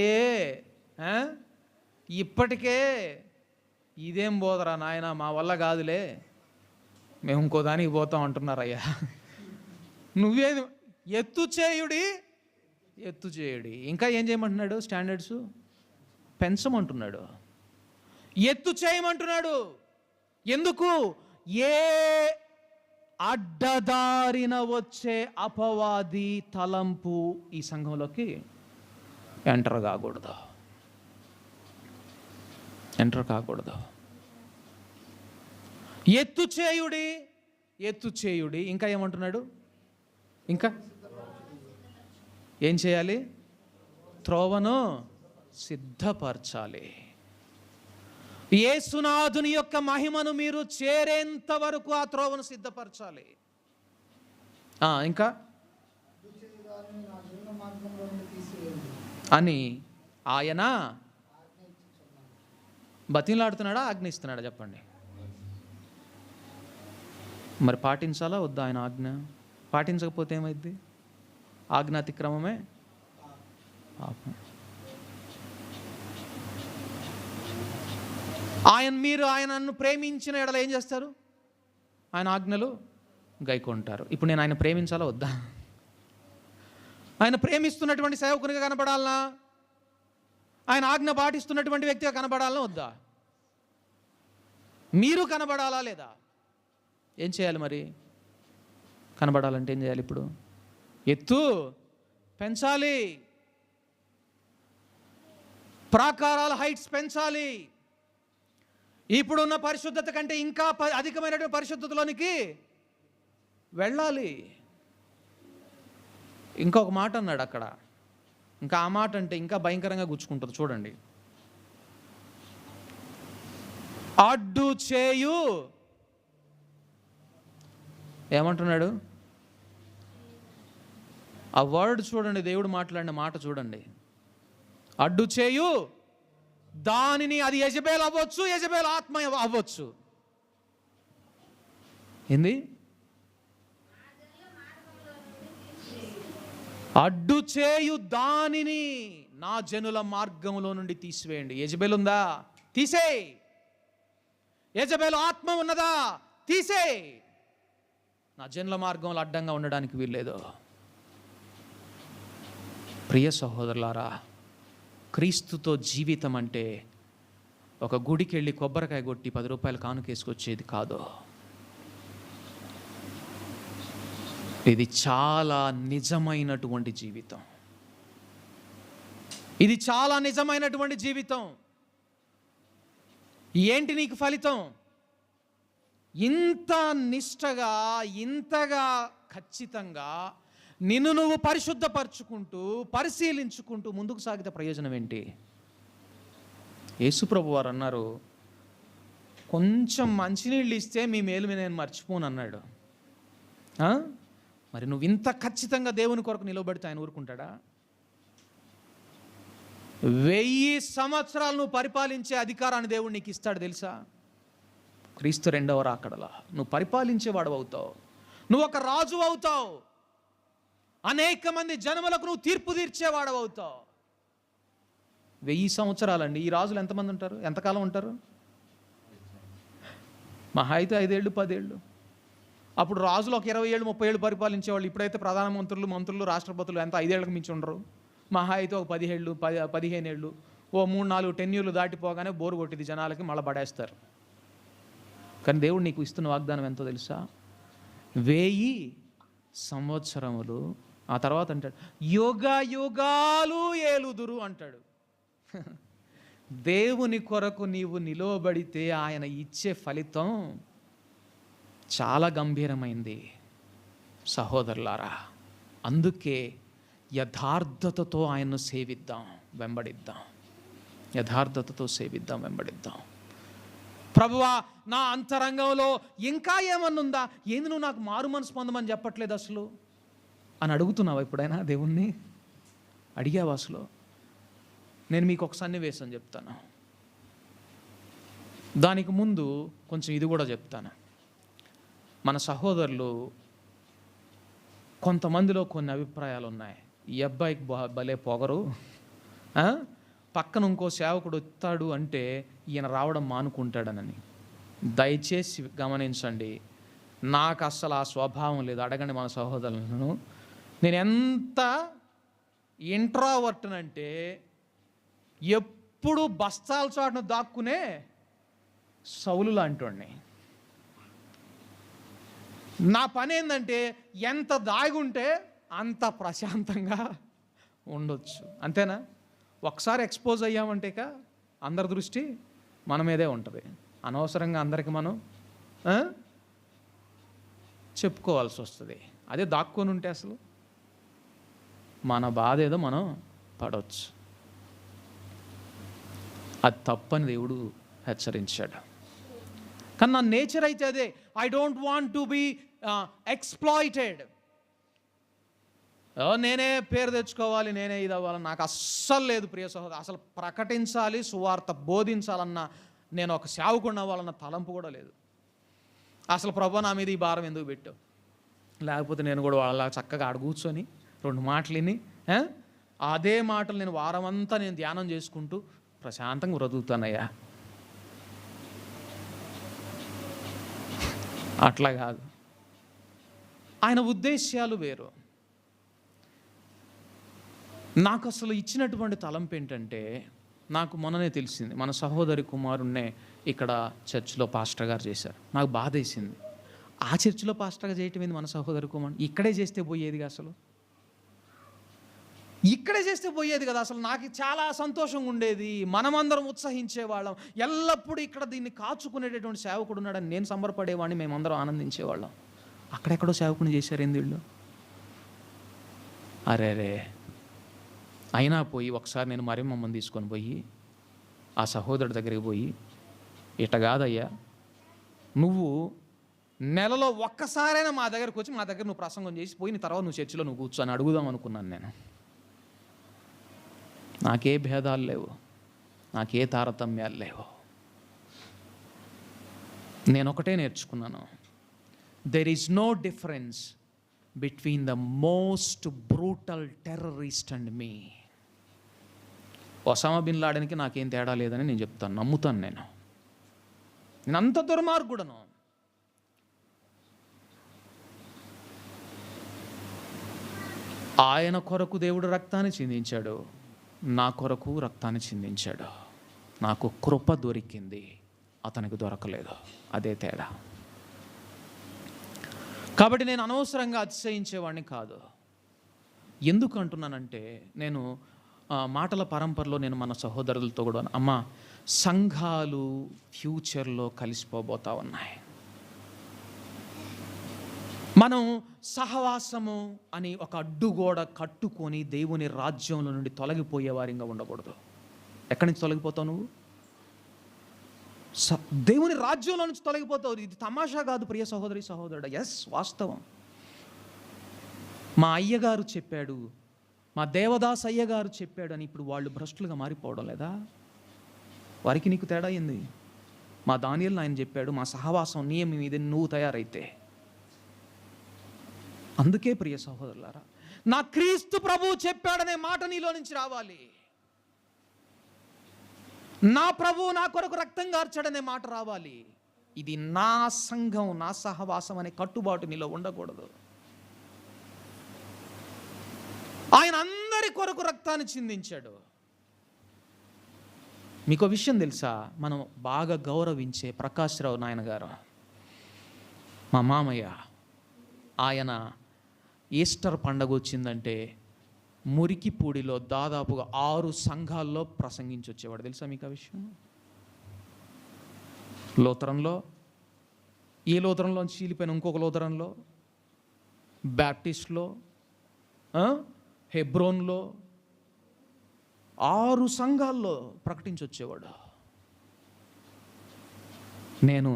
Speaker 1: ఇదేం పోదరా నాయన, మా వల్ల కాదులే, మేము ఇంకో దానికి పోతాం అంటున్నారయ్యా. నువ్వేది ఎత్తు చేయుడి, ఎత్తు చేయుడి, ఇంకా ఏం చేయమంటున్నాడు? స్టాండర్డ్స్ పెంచమంటున్నాడు, ఎత్తు చేయమంటున్నాడు. ఎందుకు? ఏ అడ్డదారిన వచ్చే అపవాది తలంపు ఈ సంఘంలోకి ఎంటర్ కాకూడదు. ఎత్తు చేయుడి, ఎత్తు చేయుడి, ఇంకా ఏమంటున్నాడు? ఇంకా ఏం చేయాలి? త్రోవను సిద్ధపరచాలి. యేసునాథుని యొక్క మహిమను మీరు చేరేంత వరకు ఆ త్రోవను సిద్ధపరచాలి. ఇంకా అని ఆయన బతిలాడుతున్నాడా, ఆజ్ఞిస్తున్నాడా? చెప్పండి. మరి పాటించాలా వద్దా ఆయన ఆజ్ఞ? పాటించకపోతే ఏమైంది? ఆజ్ఞ అతిక్రమమే పాపం. ఆయనను ప్రేమించిన ఎడల ఏం చేస్తారు? ఆయన ఆజ్ఞలు గైకొంటారు. ఇప్పుడు నేను ఆయన ప్రేమించాలా వద్దా? ఆయన ప్రేమిస్తున్నటువంటి సేవకునిగా కనపడాలనా? ఆయన ఆజ్ఞ పాటిస్తున్నటువంటి వ్యక్తిగా కనపడాలనా వద్దా? మీరు కనబడాలా లేదా? ఏం చేయాలి మరి? కనబడాలంటే ఏం చేయాలి? ఇప్పుడు ఎత్తు పెంచాలి. ప్రాకారాల హైట్స్ పెంచాలి. ఇప్పుడున్న పరిశుద్ధత కంటే ఇంకా అధికమైనటువంటి పరిశుద్ధతలోనికి వెళ్ళాలి. ఇంకొక మాట అన్నాడు అక్కడ, ఇంకా ఆ మాట అంటే ఇంకా భయంకరంగా గుచ్చుకుంటుంది చూడండి. అడ్డు చేయు, ఏమంటున్నాడు ఆ వర్డ్ చూడండి, దేవుడు మాట్లాడిన మాట చూడండి. అడ్డు చేయు దానిని, అది యెజబెల్ అవ్వచ్చు, యెజబెల్ ఆత్మ అవ్వచ్చు. ఏంది? అడ్డు చేయు దానిని నా జనుల మార్గములో నుండి తీసివేయండి. యెజబెల్ ఉందా? తీసేయ్. యెజబెల్ ఆత్మ ఉన్నదా? తీసేయ్. నా జనుల మార్గంలో అడ్డంగా ఉండడానికి వీల్లేదు. ప్రియ సహోదరులారా, క్రీస్తుతో జీవితం అంటే ఒక గుడికి వెళ్ళి కొబ్బరికాయ కొట్టి 10 రూపాయలు కానుకేసుకొచ్చేది కాదు. ఇది చాలా నిజమైనటువంటి జీవితం. ఇది చాలా నిజమైనటువంటి జీవితం. ఏంటి నీకు ఫలితం? ఇంత నిష్టగా, ఇంతగా ఖచ్చితంగా నిన్ను నువ్వు పరిశుద్ధపరచుకుంటూ, పరిశీలించుకుంటూ ముందుకు సాగితే ప్రయోజనం ఏంటి? యేసుప్రభు వారు అన్నారు, కొంచెం మంచినీళ్ళు ఇస్తే మీ మేలు నేను మర్చిపోను అన్నాడు. మరి నువ్వు ఇంత ఖచ్చితంగా దేవుని కొరకు నిలబడితే ఆయన ఊరుకుంటాడా? 1000 సంవత్సరాలు నువ్వు పరిపాలించే అధికారాన్ని దేవుడు నీకు ఇస్తాడు తెలుసా? క్రీస్తు 2వ రాకడలా నువ్వు పరిపాలించేవాడు అవుతావు. నువ్వు ఒక రాజు అవుతావు. అనేక మంది జనములకు నువ్వు తీర్పు తీర్చేవాడు అవుతావు. 1000 సంవత్సరాలండి. ఈ రాజులు ఎంతమంది ఉంటారు? ఎంతకాలం ఉంటారు? మహా అయితే 5 ఏళ్ళు 10 ఏళ్ళు. అప్పుడు రాజులు ఒక 20 ఏళ్ళు 30 ఏళ్ళు పరిపాలించేవాళ్ళు. ఇప్పుడైతే ప్రధానమంత్రులు, మంత్రులు, రాష్ట్రపతులు ఎంత 5 ఏళ్ళకి మించి ఉండరు. మహా అయితే ఒక 10 ఏళ్ళు 15 ఏళ్ళు, ఓ 3-4 టెన్యూర్లు దాటిపోగానే బోరు కొట్టింది జనాలకి, మళ్ళీ పడేస్తారు. కానీ దేవుడు నీకు ఇస్తున్న వాగ్దానం ఎంతో తెలుసా? 1000 సంవత్సరములు. ఆ తర్వాత అంటాడు యుగ యుగాలు ఏలుదురు అంటాడు. దేవుని కొరకు నీవు నిలవబడితే ఆయన ఇచ్చే ఫలితం చాలా గంభీరమైంది సహోదరులారా. అందుకే యథార్థతతో ఆయన్ను సేవిద్దాం, వెంబడిద్దాం. యథార్థతతో సేవిద్దాం, వెంబడిద్దాం. ప్రభువా, నా అంతరంగంలో ఇంకా ఏమన్నుందా? ఏంది నువ్వు నాకు మారు మనసు పొందమని చెప్పట్లేదు అసలు అని అడుగుతున్నావా? ఎప్పుడైనా దేవుణ్ణి అడిగావా అసలు? నేను మీకు ఒక సన్నివేశం చెప్తాను. దానికి ముందు కొంచెం ఇది కూడా చెప్తాను. మన సహోదరులు కొంతమందిలో కొన్ని అభిప్రాయాలు ఉన్నాయి. ఈ అబ్బాయికి భలే పొగరు, పక్కన ఇంకో సేవకుడు వస్తాడు అంటే ఈయన రావడం మానుకుంటాడనని. దయచేసి గమనించండి, నాకు అస్సలు ఆ స్వభావం లేదు. అడగండి మన సహోదరులను. నేను ఎంత ఇంట్రావర్ట్నంటే ఎప్పుడు బస్తాల చాటును దాక్కునే సౌలు లాంటి. నా పని ఏంటంటే ఎంత దాగుంటే అంత ప్రశాంతంగా ఉండొచ్చు. అంతేనా? ఒకసారి ఎక్స్పోజ్ అయ్యామంటే అందరి దృష్టి మన మీదే ఉంటుంది. అనవసరంగా అందరికి మనం చెప్పుకోవాల్సి వస్తుంది. అదే దాక్కొని ఉంటే అసలు మన బాధ ఏదో మనం పడవచ్చు. అది తప్పని దేవుడు హెచ్చరించాడు. కానీ నా నేచర్ అయితే అదే. I don't want to be exploited. నేనే పేరు తెచ్చుకోవాలి, నేనే ఇది అవ్వాలని నాకు అస్సలు లేదు ప్రియ సహోదరు. అసలు ప్రకటించాలి, సువార్త బోధించాలన్న, నేను ఒక సేవకుడిని అవ్వాలన్న తలంపు కూడా లేదు. అసలు ప్రభువా నా మీద ఈ భారం ఎందుకు పెట్టావు? లేకపోతే నేను కూడా వాళ్ళ చక్కగా ఆడ కూర్చొని 2 మాటలు విని అదే మాటలు నేను వారమంతా నేను ధ్యానం చేసుకుంటూ ప్రశాంతంగా బ్రతుకుతానయ్యా. అట్లా కాదు. ఆయన ఉద్దేశ్యాలు వేరు. నాకు అసలు ఇచ్చినటువంటి తలంపు ఏంటంటే, నాకు మొన్ననే తెలిసింది, మన సహోదరి కుమారుణ్ణే ఇక్కడ చర్చిలో పాస్టర్ గారు చేశారు. నాకు బాధ వేసింది. ఆ చర్చిలో పాస్టర్గా చేయటం ఏంది మన సహోదరి కుమారుడు? ఇక్కడే చేస్తే పోయేదిగా అసలు. ఇక్కడే చేస్తే పోయేది కదా. అసలు నాకు చాలా సంతోషంగా ఉండేది, మనమందరం ఉత్సహించేవాళ్ళం, ఎల్లప్పుడూ ఇక్కడ దీన్ని కాచుకునేటటువంటి సేవకుడు ఉన్నాడని నేను సంబరపడేవాడిని, మేమందరం ఆనందించేవాళ్ళం. అక్కడెక్కడో సేవకుని చేశారు ఏంది వీళ్ళు. అరే అయినా పోయి ఒకసారి నేను మరియమ్మని తీసుకొని పోయి ఆ సహోదరుడి దగ్గరికి పోయి, ఇట కాదయ్యా, నువ్వు నెలలో ఒక్కసారైనా మా దగ్గరకు వచ్చి మా దగ్గర నువ్వు ప్రసంగం చేసి పోయి, నీ తర్వాత నువ్వు చర్చిలో నువ్వు కూర్చొని అడుగుదాం అనుకున్నాను నేను. నాకే భేదాలు లేవు, నాకే తారతమ్యాలు లేవు. నేను ఒకటే నేర్చుకున్నాను, there is no difference between the most brutal terrorist and me. Osama bin లాడెన్కి నాకేం తేడా లేదని నేను చెప్తాను, నమ్ముతాను. నేను అంత దుర్మార్గుడను. ఆయన కొరకు దేవుడు రక్తాన్ని చిందించాడు, నా కొరకు రక్తాన్ని చిందించాడు. నాకు కృప దొరికింది, అతనికి దొరకలేదు. అదే తేడా. కాబట్టి నేను అనవసరంగా అతిశయించేవాడిని కాదు. ఎందుకు అంటున్నానంటే, నేను మాటల పరంపరలో నేను మన సహోదరులతో కూడా, అమ్మ, సంఘాలు ఫ్యూచర్లో కలిసిపోబోతా ఉన్నాయి. మనం సహవాసము అని ఒక అడ్డుగోడ కట్టుకొని దేవుని రాజ్యంలో నుండి తొలగిపోయే వారిగా ఉండకూడదు. ఎక్కడి నుంచి తొలగిపోతావు నువ్వు? దేవుని రాజ్యంలో నుంచి తొలగిపోతావు. ఇది తమాషా కాదు ప్రియ సహోదరి సహోదరుడు. ఎస్, వాస్తవం. మా అయ్యగారు చెప్పాడు, మా దేవదాస్ అయ్యగారు చెప్పాడు అని ఇప్పుడు వాళ్ళు భ్రష్టులుగా మారిపోవడం లేదా? వారికి నీకు తేడా అయింది. మా దానియేలు ఆయన చెప్పాడు, మా సహవాసం నియమం ఇది నువ్వు తయారైతే. అందుకే ప్రియ సహోదరులారా, నా క్రీస్తు ప్రభువు చెప్పాడనే మాట నీలో నుంచి రావాలి. నా ప్రభువు నా కొరకు రక్తం గార్చాడనే మాట రావాలి. ఇది నా సంఘం, నా సహవాసం అనే కట్టుబాటు నీలో ఉండకూడదు. ఆయన అందరి కొరకు రక్తాన్ని చిందించాడు. మీకు విషయం తెలుసా, మనం బాగా గౌరవించే ప్రకాష్ రావు నాయన గారు, మా మామయ్య, ఆయన ఈస్టర్ పండగ వచ్చిందంటే మురికిపూడిలో దాదాపుగా 6 సంఘాల్లో ప్రసంగించి వచ్చేవాడు. తెలుసా మీకు ఆ విషయం? లోతరంలో, ఈ లోతరంలో చీలిపోయిన ఇంకొక లోతరంలో, బ్యాప్టిస్ట్లో, హెబ్రోన్లో 6 సంఘాల్లో ప్రకటించి వచ్చేవాడు. నేను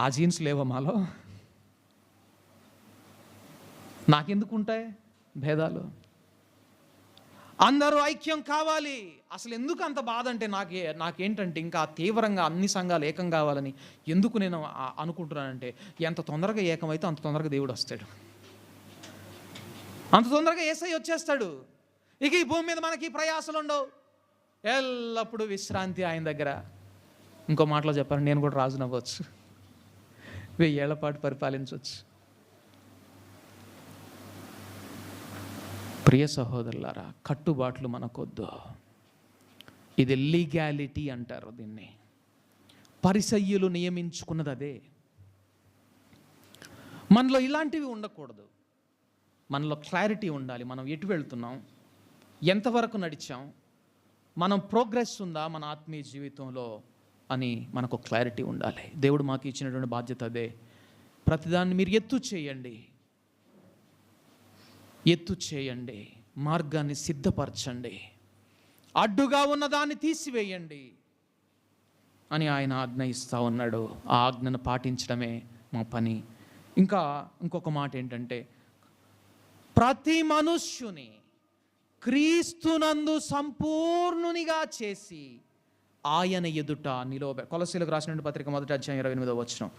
Speaker 1: ఆ జీన్స్ లేవా మాలో? నాకెందుకు ఉంటాయి భేదాలు? అందరూ ఐక్యం కావాలి. అసలు ఎందుకు అంత బాధ అంటే, నాకేంటంటే ఇంకా తీవ్రంగా అన్ని సంఘాలు ఏకం కావాలని ఎందుకు నేను అనుకుంటున్నానంటే, ఎంత తొందరగా ఏకమైతే అంత తొందరగా దేవుడు వస్తాడు, అంత తొందరగా యేసయ్య వచ్చేస్తాడు. ఇక ఈ భూమి మీద మనకి ప్రయాసలు ఉండవు, ఎల్లప్పుడూ విశ్రాంతి ఆయన దగ్గర. ఇంకో మాటలో చెప్పాను, నేను కూడా రాజు నవ్వచ్చు, 1000 ఏళ్ల పాటు పరిపాలించవచ్చు. ప్రియ సహోదరులారా, కట్టుబాట్లు మనకొద్దు. ఇది లీగాలిటీ అంటారు దీన్ని. పరిసయ్యులు నియమించుకున్నది అదే. మనలో ఇలాంటివి ఉండకూడదు. మనలో క్లారిటీ ఉండాలి. మనం ఎటు వెళ్తున్నాం, ఎంతవరకు నడిచాం, మనం ప్రోగ్రెస్ ఉందా మన ఆత్మీయ జీవితంలో అని మనకు క్లారిటీ ఉండాలి. దేవుడు మాకు ఇచ్చినటువంటి బాధ్యత అదే. ప్రతిదాన్ని మీరు ఎత్తు చేయండి, మార్గాన్ని సిద్ధపరచండి, అడ్డుగా ఉన్నదాన్ని తీసివేయండి అని ఆయన ఆజ్ఞ ఇస్తూ ఉన్నాడు. ఆ ఆజ్ఞను పాటించడమే మా పని. ఇంకొక మాట ఏంటంటే, ప్రతి మనుష్యుని క్రీస్తునందు సంపూర్ణునిగా చేసి ఆయన ఎదుట కొలస్సీలకు రాసిన పత్రిక 1వ అధ్యాయం 28వ వచనం.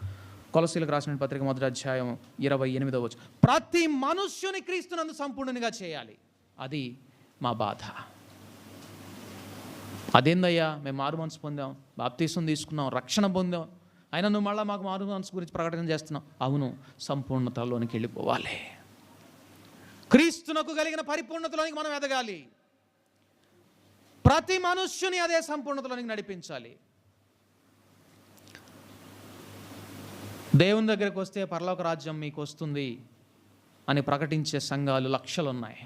Speaker 1: కొలస్సీలకు రాసిన పత్రిక 1వ అధ్యాయం 28వ వచనం. ప్రతి మనుష్యుని క్రీస్తునందు సంపూర్ణునిగా చేయాలి. అది మా బాధ. అదేందయ్యా, మేము మారు మనసు పొందాం, బాప్తీసం తీసుకున్నాం, రక్షణ పొందాం, అయినా నువ్వు మళ్ళీ మాకు మారు మనసు గురించి ప్రకటన చేస్తున్నావు. అవును, సంపూర్ణతలోనికి వెళ్ళిపోవాలి. క్రీస్తునకు కలిగిన పరిపూర్ణతలోనికి మనం ఎదగాలి. ప్రతి మనుష్యుని అదే సంపూర్ణతలోనికి నడిపించాలి. దేవుని దగ్గరికి వస్తే పరలోక రాజ్యం మీకు వస్తుంది అని ప్రకటించే సంఘాలు లక్షలు ఉన్నాయి.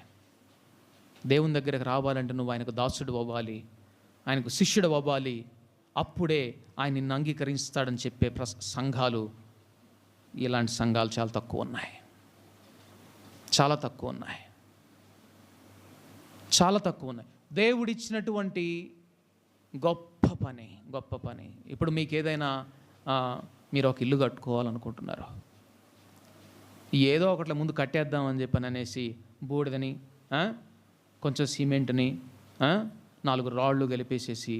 Speaker 1: దేవుని దగ్గరికి రావాలంటే నువ్వు ఆయనకు దాసుడు అవ్వాలి, ఆయనకు శిష్యుడు అవ్వాలి, అప్పుడే ఆయన నిన్ను అంగీకరిస్తాడని చెప్పే సంఘాలు, ఇలాంటి సంఘాలు చాలా తక్కువ ఉన్నాయి, చాలా తక్కువ ఉన్నాయి, చాలా తక్కువ ఉన్నాయి. దేవుడిచ్చినటువంటి గొప్ప పని. ఇప్పుడు మీకు ఏదైనా మీరు ఒక ఇల్లు కట్టుకోవాలనుకుంటున్నారు, ఏదో ఒకట్ల ముందు కట్టేద్దామని చెప్పని అనేసి బూడిదని, కొంచెం సిమెంట్ని, 4 రాళ్ళు కలిపేసేసి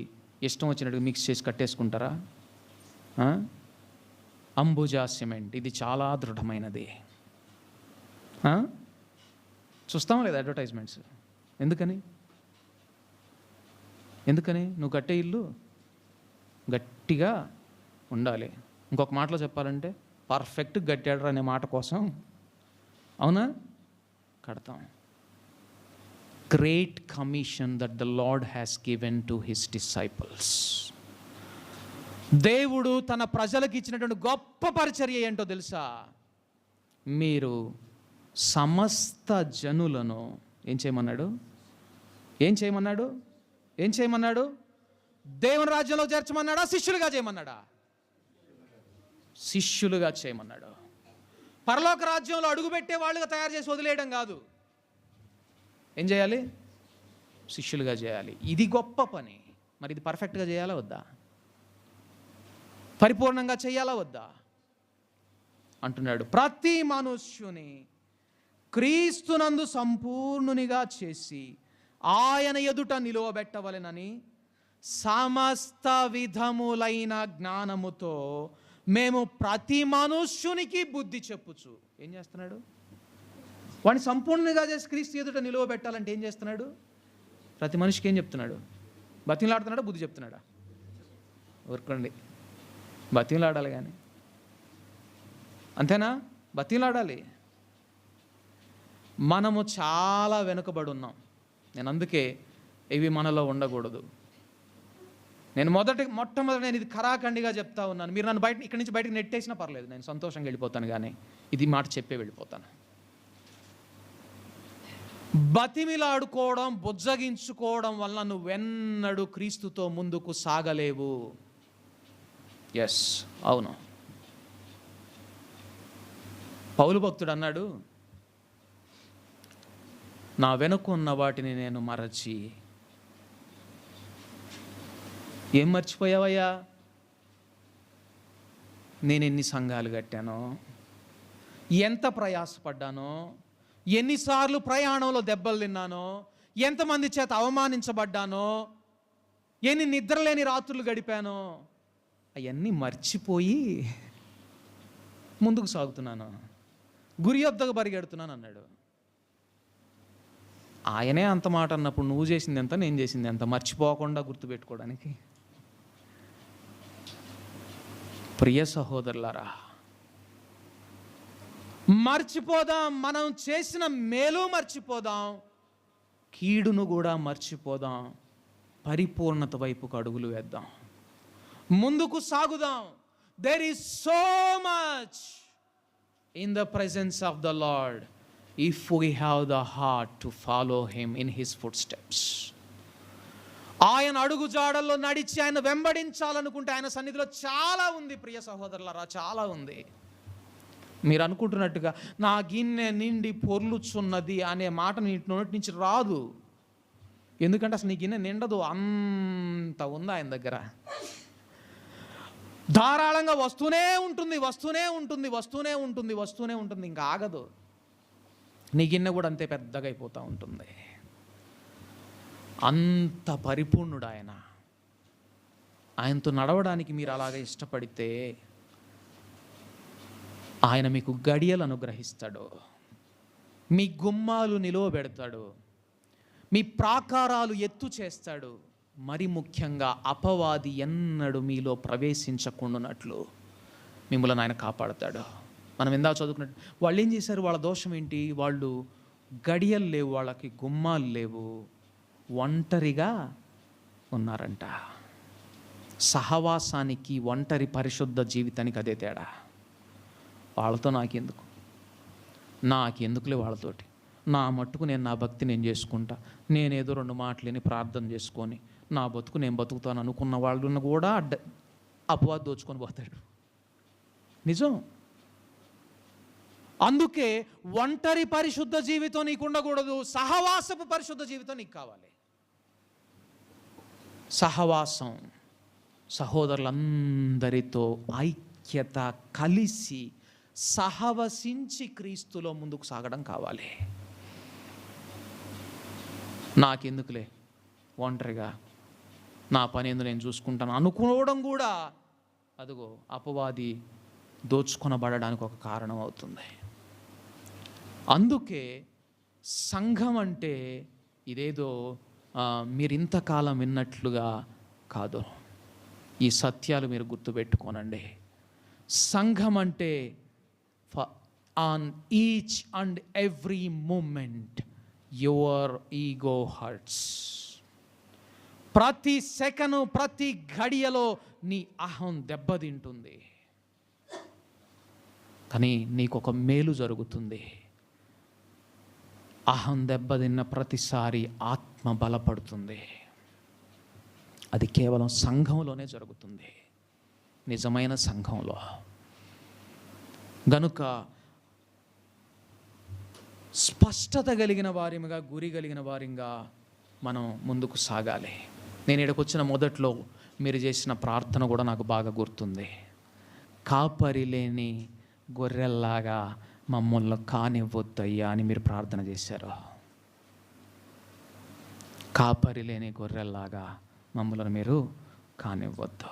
Speaker 1: ఇష్టం వచ్చినట్టుగా మిక్స్ చేసి కట్టేసుకుంటారా? అంబుజా సిమెంట్ ఇది చాలా దృఢమైనది. చూస్తామా లేదా అడ్వర్టైజ్మెంట్స్? ఎందుకని నువ్వు కట్టే ఇల్లు గట్టిగా ఉండాలి. ఇంకొక మాటలో చెప్పాలంటే పర్ఫెక్ట్ కట్టాడు అనే మాట కోసం, అవునా, కడతాం. Great commission that the lord has given to his disciples. దేవుడు తన ప్రజలకు ఇచ్చినటువంటి గొప్ప పరిచర్య ఏంటో తెలుసా? మీరు సమస్త జనులను ఏం చేయమన్నాడు? దేవుని రాజ్యంలో చేర్చమన్నాడా? శిష్యులుగా చేయమన్నాడు. పరలోక రాజ్యంలో అడుగుపెట్టే వాళ్ళుగా తయారు చేసి వదిలేయడం కాదు. ఏం చేయాలి? శిష్యులుగా చేయాలి. ఇది గొప్ప పని. మరి ఇది పర్ఫెక్ట్గా చేయాలా వద్దా? పరిపూర్ణంగా చేయాలా వద్దా అంటున్నాడు. ప్రతి మనుష్యుని క్రీస్తునందు సంపూర్ణునిగా చేసి ఆయన ఎదుట నిలువబెట్టవలెనని సమస్త విధములైన జ్ఞానముతో మేము ప్రతి మనుష్యునికి బుద్ధి చెప్పుచు. ఏం చేస్తున్నాడు? వాడిని సంపూర్ణంగా చేసి క్రీస్తు ఎదుట నిలువబెట్టాలంటే ఏం చేస్తున్నాడు? ప్రతి మనిషికి ఏం చెప్తున్నాడు? బతిమలాడుతున్నాడా? బుద్ధి చెప్తున్నాడా? ఊరుకోండి, బతిమలాడాలి కానీ, అంతేనా? బతిమలాడాలి. మనము చాలా వెనుకబడి ఉన్నాం. నేను అందుకే ఇవి మనలో ఉండకూడదు. నేను మొట్టమొదటి నేను ఇది ఖరాఖండిగా చెప్తా ఉన్నాను. మీరు నన్ను ఇక్కడి నుంచి బయటకు నెట్టేసినా పర్లేదు, నేను సంతోషంగా వెళ్ళిపోతాను, కానీ ఇది మాట చెప్పే వెళ్ళిపోతాను. బతిమిలాడుకోవడం, బుజ్జగించుకోవడం వల్ల నువ్వెన్నడూ క్రీస్తుతో ముందుకు సాగలేవు. ఎస్, అవును. పౌలు భక్తుడు అన్నాడు, నా వెనుక ఉన్న వాటిని నేను మరచి. ఏం మర్చిపోయావయ్యా? నేను ఎన్ని సంఘాలు కట్టానో, ఎంత ప్రయాసపడ్డానో, ఎన్నిసార్లు ప్రయాణంలో దెబ్బలు తిన్నానో, ఎంతమంది చేత అవమానించబడ్డానో, ఎన్ని నిద్రలేని రాత్రులు గడిపానో, అవన్నీ మర్చిపోయి ముందుకు సాగుతున్నాను, గురి యొద్దకు పరిగెడుతున్నాను అన్నాడు. ఆయనే అంత మాట అన్నప్పుడు నువ్వు చేసింది ఎంత, నేను చేసింది ఎంత మర్చిపోకుండా గుర్తుపెట్టుకోవడానికి. ప్రియ సహోదరులారా, మర్చిపోదాం. మనం చేసిన మేలు మర్చిపోదాం, కీడును కూడా మర్చిపోదాం. పరిపూర్ణత వైపుకు అడుగులు వేద్దాం, ముందుకు సాగుదాం. There is so much in the presence of the lord if we have the heart to follow him in his footsteps. ఆయన అడుగు జాడల్లో నడిచి ఆయన వెంబడించాలనుకుంటే ఆయన సన్నిధిలో చాలా ఉంది. ప్రియ సహోదరులారా, చాలా ఉంది. మీరు అనుకుంటున్నట్టుగా నా గిన్నె నిండి పొర్లుచున్నది అనే మాట నీ నోటి నుంచి రాదు. ఎందుకంటే అసలు నీ గిన్నె నిండదు, అంత ఉంది ఆయన దగ్గర. ధారాళంగా వస్తూనే ఉంటుంది, ఇంకా ఆగదు. నీ గిన్నె కూడా అంతే పెద్దగా అయిపోతూ ఉంటుంది. అంత పరిపూర్ణుడు ఆయన. ఆయనతో నడవడానికి మీరు అలాగే ఇష్టపడితే ఆయన మీకు గడియలు అనుగ్రహిస్తాడు, మీ గుమ్మాలు నిలువబెడతాడు, మీ ప్రాకారాలు ఎత్తు చేస్తాడు. మరి ముఖ్యంగా అపవాది ఎన్నడూ మీలో ప్రవేశించకుండానట్లు మిమ్మల్ని ఆయన కాపాడతాడు. మనం ఇందా చదువుకున్నట్టు వాళ్ళు ఏం చేశారు? వాళ్ళ దోషం ఏంటి? వాళ్ళు గడియలు లేవు, వాళ్ళకి గుమ్మాలు లేవు, ఒంటరిగా ఉన్నారంట. సహవాసానికి, ఒంటరి పరిశుద్ధ జీవితానికి అదే తేడా. వాళ్ళతో నాకెందుకు, నాకెందుకులే వాళ్ళతోటి, నా మట్టుకు నేను నా భక్తి నేను చేసుకుంటా, నేనేదో 2 మాటలని ప్రార్థన చేసుకొని నా బతుకు నేను బతుకుతాను అనుకున్న వాళ్ళను కూడా అపవాది దోచుకొని పోతాడు. నిజం. అందుకే ఒంటరి పరిశుద్ధ జీవితం నీకు ఉండకూడదు, సహవాసపు పరిశుద్ధ జీవితం నీకు కావాలి. సహవాసం, సహోదరులందరితో ఐక్యత, కలిసి సహవసించి క్రీస్తులో ముందుకు సాగడం కావాలి. నాకెందుకులే ఒంటరిగా, నా పని ఎందుకు నేను చూసుకుంటాను అనుకోవడం కూడా అదిగో అపవాది దోచుకొనబడడానికి ఒక కారణం అవుతుంది. అందుకే సంఘం అంటే ఇదేదో మీరు ఇంతకాలం విన్నట్లుగా కాదు. ఈ సత్యాలు మీరు గుర్తుపెట్టుకోనండి. సంఘం అంటే on each and every moment your ego hurts. ప్రతి సెకను, ప్రతి ఘడియలో నీ అహం దెబ్బతింటుంది, కానీ నీకు ఒక మేలు జరుగుతుంది. అహం దెబ్బతిన్న ప్రతిసారి ఆత్మ బలపడుతుంది. అది కేవలం సంఘంలోనే జరుగుతుంది, నిజమైన సంఘంలో. గనుక స్పష్టత కలిగిన వారిగా, గురి కలిగిన వారిగా మనం ముందుకు సాగాలి. నేను ఇక్కడికి వచ్చిన మొదట్లో మీరు చేసిన ప్రార్థన కూడా నాకు బాగా గుర్తుంది. కాపరి లేని గొర్రెల్లాగా మమ్మల్ని కానివ్వద్దయ్యా అని మీరు ప్రార్థన చేశారు. కాపరి లేని గొర్రెల్లాగా మమ్మల్ని మీరు కానివ్వద్దు.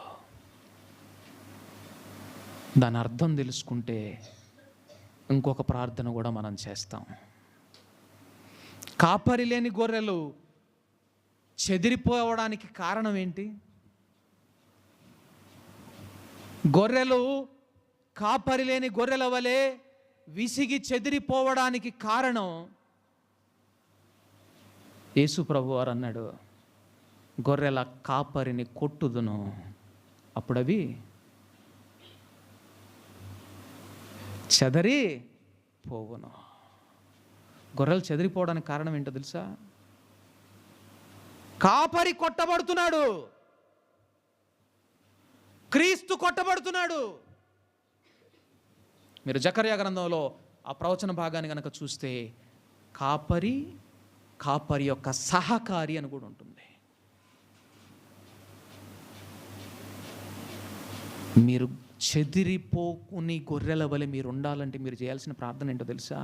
Speaker 1: దాని అర్థం తెలుసుకుంటే ఇంకొక ప్రార్థన కూడా మనం చేస్తాం. కాపరి లేని గొర్రెలు చెదిరిపోవడానికి కారణం ఏంటి? గొర్రెలు కాపరి లేని గొర్రెల వలె విసిగి చెదిరిపోవడానికి కారణం యేసు ప్రభు వారు అన్నాడు, గొర్రెల కాపరిని కొట్టుదును, అప్పుడవి చెదరి పోవును. గొర్రెలు చెదిరిపోవడానికి కారణం ఏంటో తెలుసా? కాపరి కొట్టబడుతున్నాడు, క్రీస్తు కొట్టబడుతున్నాడు. మీరు జకర్యా గ్రంథంలో ఆ ప్రవచన భాగాన్ని కనుక చూస్తే కాపరి యొక్క సహకారి అని కూడా ఉంటుంది. మీరు చెదిరిపోకుని గొర్రెల వలె మీరు ఉండాలంటే మీరు చేయాల్సిన ప్రార్థన ఏంటో తెలుసా?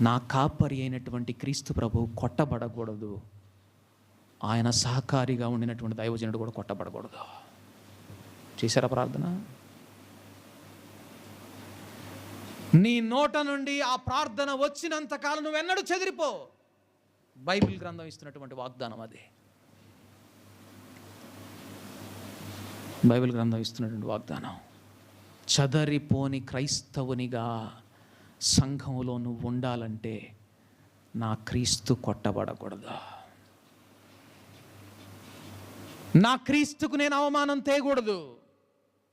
Speaker 1: నా కాపరి అయినటువంటి క్రీస్తు ప్రభువు కొట్టబడకూడదు, ఆయన సహకారిగా ఉండినటువంటి దైవజనుడు కూడా కొట్టబడకూడదు. చేశారా ప్రార్థన? నీ నోట నుండి ఆ ప్రార్థన వచ్చినంత కాలం నువ్వెన్నడూ చెదిరిపో. బైబిల్ గ్రంథం ఇస్తున్నటువంటి వాగ్దానం అది. బైబిల్ గ్రంథం ఇస్తున్నటువంటి వాగ్దానం. చెదరిపోని క్రైస్తవునిగా సంఘంలో నువ్వు ఉండాలంటే నా క్రీస్తు కొట్టబడకూడదు, నా క్రీస్తుకు నేను అవమానం తేయకూడదు,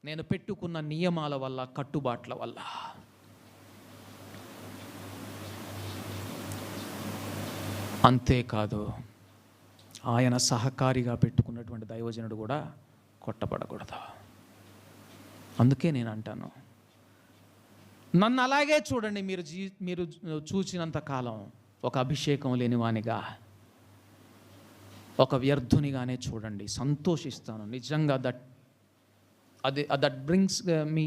Speaker 1: నేను పెట్టుకున్న నియమాల వల్ల, కట్టుబాట్ల వల్ల. అంతేకాదు ఆయన సహకారిగా పెట్టుకున్నటువంటి దైవజనుడు కూడా కొట్టబడకూడదు. అందుకే నేను అంటాను, నన్ను అలాగే చూడండి. మీరు చూసినంత కాలం ఒక అభిషేకం లేనివానిగా, ఒక వ్యర్థునిగానే చూడండి, సంతోషిస్తాను. నిజంగా that brings me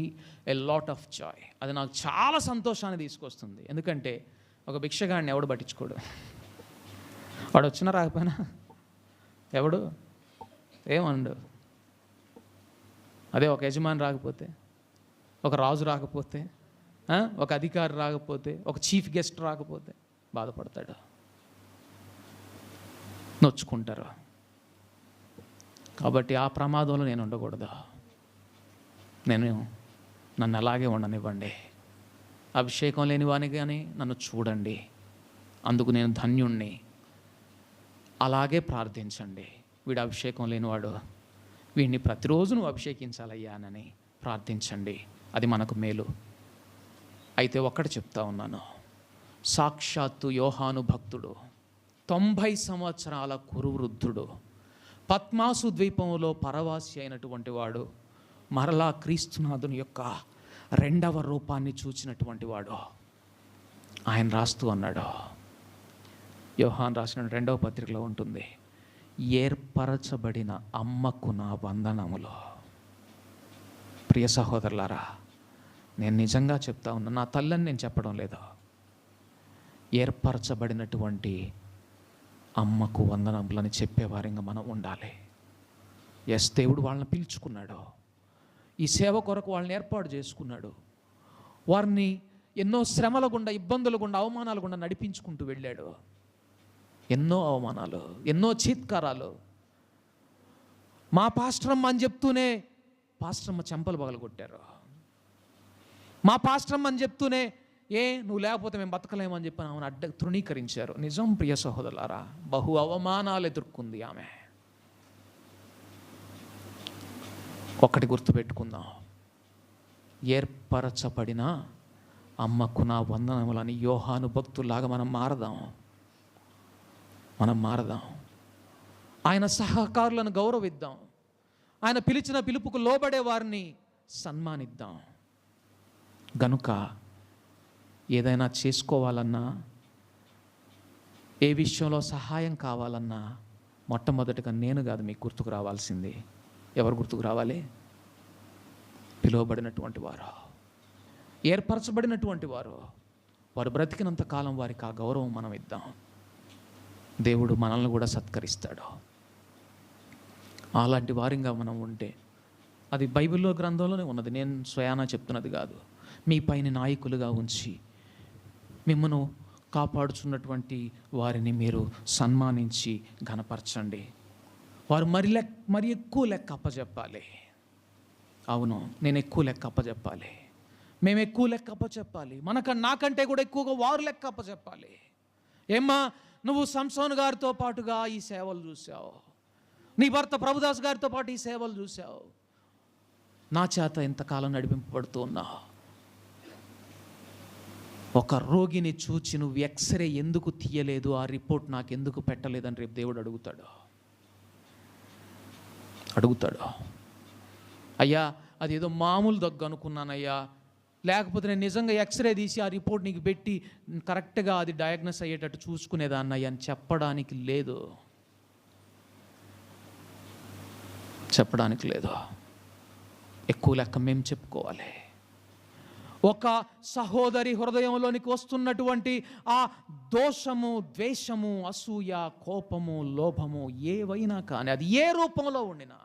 Speaker 1: a lot of Joy. అది నాకు చాలా సంతోషాన్ని తీసుకొస్తుంది. ఎందుకంటే ఒక భిక్షగాడిని ఎవడు పట్టించుకోడు. వాడు వచ్చినా రాకపోయినా ఎవడు ఏమండు. అదే ఒక యజమాని రాకపోతే, ఒక రాజు రాకపోతే, ఒక అధికారి రాకపోతే, ఒక చీఫ్ గెస్ట్ రాకపోతే బాధపడతాడు, నొచ్చుకుంటారు. కాబట్టి ఆ ప్రమాదంలో నేను ఉండకూడదు. నన్ను అలాగే ఉండనివ్వండి. అభిషేకం లేని వాని కానీ నన్ను చూడండి, అందుకు నేను ధన్యుణ్ణి. అలాగే ప్రార్థించండి. వీడు అభిషేకం లేనివాడు, వీడిని ప్రతిరోజు నువ్వు అభిషేకించాలయ్యానని ప్రార్థించండి. అది మనకు మేలు. అయితే ఒక్కటి చెప్తా ఉన్నాను, సాక్షాత్తు యోహాను భక్తుడు, 90 సంవత్సరాల కురువృద్ధుడు, పద్మాసు ద్వీపంలో పరవాసి అయినటువంటి వాడు, మరలా క్రీస్తునాథుని యొక్క రెండవ రూపాన్ని చూచినటువంటి వాడు, ఆయన రాస్తూ అన్నాడు, యోహాను రాసిన 2వ పత్రికలో ఉంటుంది, ఏర్పరచబడిన అమ్మకు నా వందనములు. ప్రియ సహోదరులారా, నేను నిజంగా చెప్తా ఉన్నా, నా తల్లని నేను చెప్పడం లేదు, ఏర్పరచబడినటువంటి అమ్మకు వందనములని చెప్పేవారిగా మనం ఉండాలి. ఎస్, దేవుడు వాళ్ళని పిలుచుకున్నాడు, ఈ సేవ కొరకు వాళ్ళని ఏర్పాటు చేసుకున్నాడు, వారిని ఎన్నో శ్రమల గుండా, ఇబ్బందుల గుండా, అవమానాల గుండా నడిపించుకుంటూ వెళ్ళాడు. ఎన్నో అవమానాలు, ఎన్నో చీత్కారాలు. మా పాస్టరమ్మ అని చెప్తూనే పాస్టరమ్మ చెంపలు పగలగొట్టారు. మా పాస్టరమ్మ అని చెప్తూనే నువ్వు లేకపోతే మేము బతకలేమని చెప్పి ఆమెను తృణీకరించారు. నిజం ప్రియ సహోదరులారా, బహు అవమానాలు ఎదుర్కొంది ఆమె. ఒకటి గుర్తుపెట్టుకుందాం, ఏర్పరచబడిన అమ్మకు నా వందనములని యోహాను భక్తులాగా మనం మారదాం. ఆయన సహకారులను గౌరవిద్దాం, ఆయన పిలిచిన పిలుపుకు లోబడే వారిని సన్మానిద్దాం. గనుక ఏదైనా చేసుకోవాలన్నా, ఏ విషయంలో సహాయం కావాలన్నా, మొట్టమొదటిగా నేను కాదు మీకు గుర్తుకు రావాల్సింది. ఎవరు గుర్తుకు రావాలి? పిలువబడినటువంటి వారు, ఏర్పరచబడినటువంటి వారు. వారు బ్రతికినంత కాలం వారికి ఆ గౌరవం మనం ఇద్దాం. దేవుడు మనల్ని కూడా సత్కరిస్తాడు. అలాంటి వారిగా మనం ఉంటే, అది బైబిల్లో గ్రంథంలోనే ఉన్నది, నేను స్వయానా చెప్తున్నది కాదు. మీ పైన నాయకులుగా ఉంచి మిమ్మను కాపాడుచున్నటువంటి వారిని మీరు సన్మానించి ఘనపరచండి. వారు మరి ఎక్కువ లెక్క అప్పచెప్పాలి. అవును, నేను ఎక్కువ లెక్క అప్పచెప్పాలి, మేము ఎక్కువ లెక్క అప్పచెప్పాలి, నాకంటే కూడా ఎక్కువగా వారు లెక్క అప్పచెప్పాలి. ఏమ్మా, నువ్వు సంసోన్ గారితో పాటుగా ఈ సేవలు చూసావు, నీ భర్త ప్రభుదాస్ గారితో పాటు ఈ సేవలు చూసావు, నా చేత ఇంతకాలం నడిపింపబడుతూ ఉన్నావు. ఒక రోగిని చూచి నువ్వు ఎక్స్రే ఎందుకు తీయలేదు, ఆ రిపోర్ట్ నాకు ఎందుకు పెట్టలేదని రేపు దేవుడు అడుగుతాడు. అయ్యా, అది ఏదో మామూలు దగ్గు అనుకున్నానయ్యా, లేకపోతే నేను నిజంగా ఎక్స్రే తీసి ఆ రిపోర్ట్ నీకు పెట్టి కరెక్ట్గా అది డయాగ్నోస్ అయ్యేటట్టు చూసుకునేదాన్నయ్యా అని చెప్పడానికి లేదు. ఎక్కువ లెక్క మేము చెప్పుకోవాలి. ఒక సహోదరి హృదయంలోనికి వస్తున్నటువంటి ఆ దోషము, ద్వేషము, అసూయ, కోపము, లోభము ఏవైనా కానీ, అది ఏ రూపంలో ఉండినా,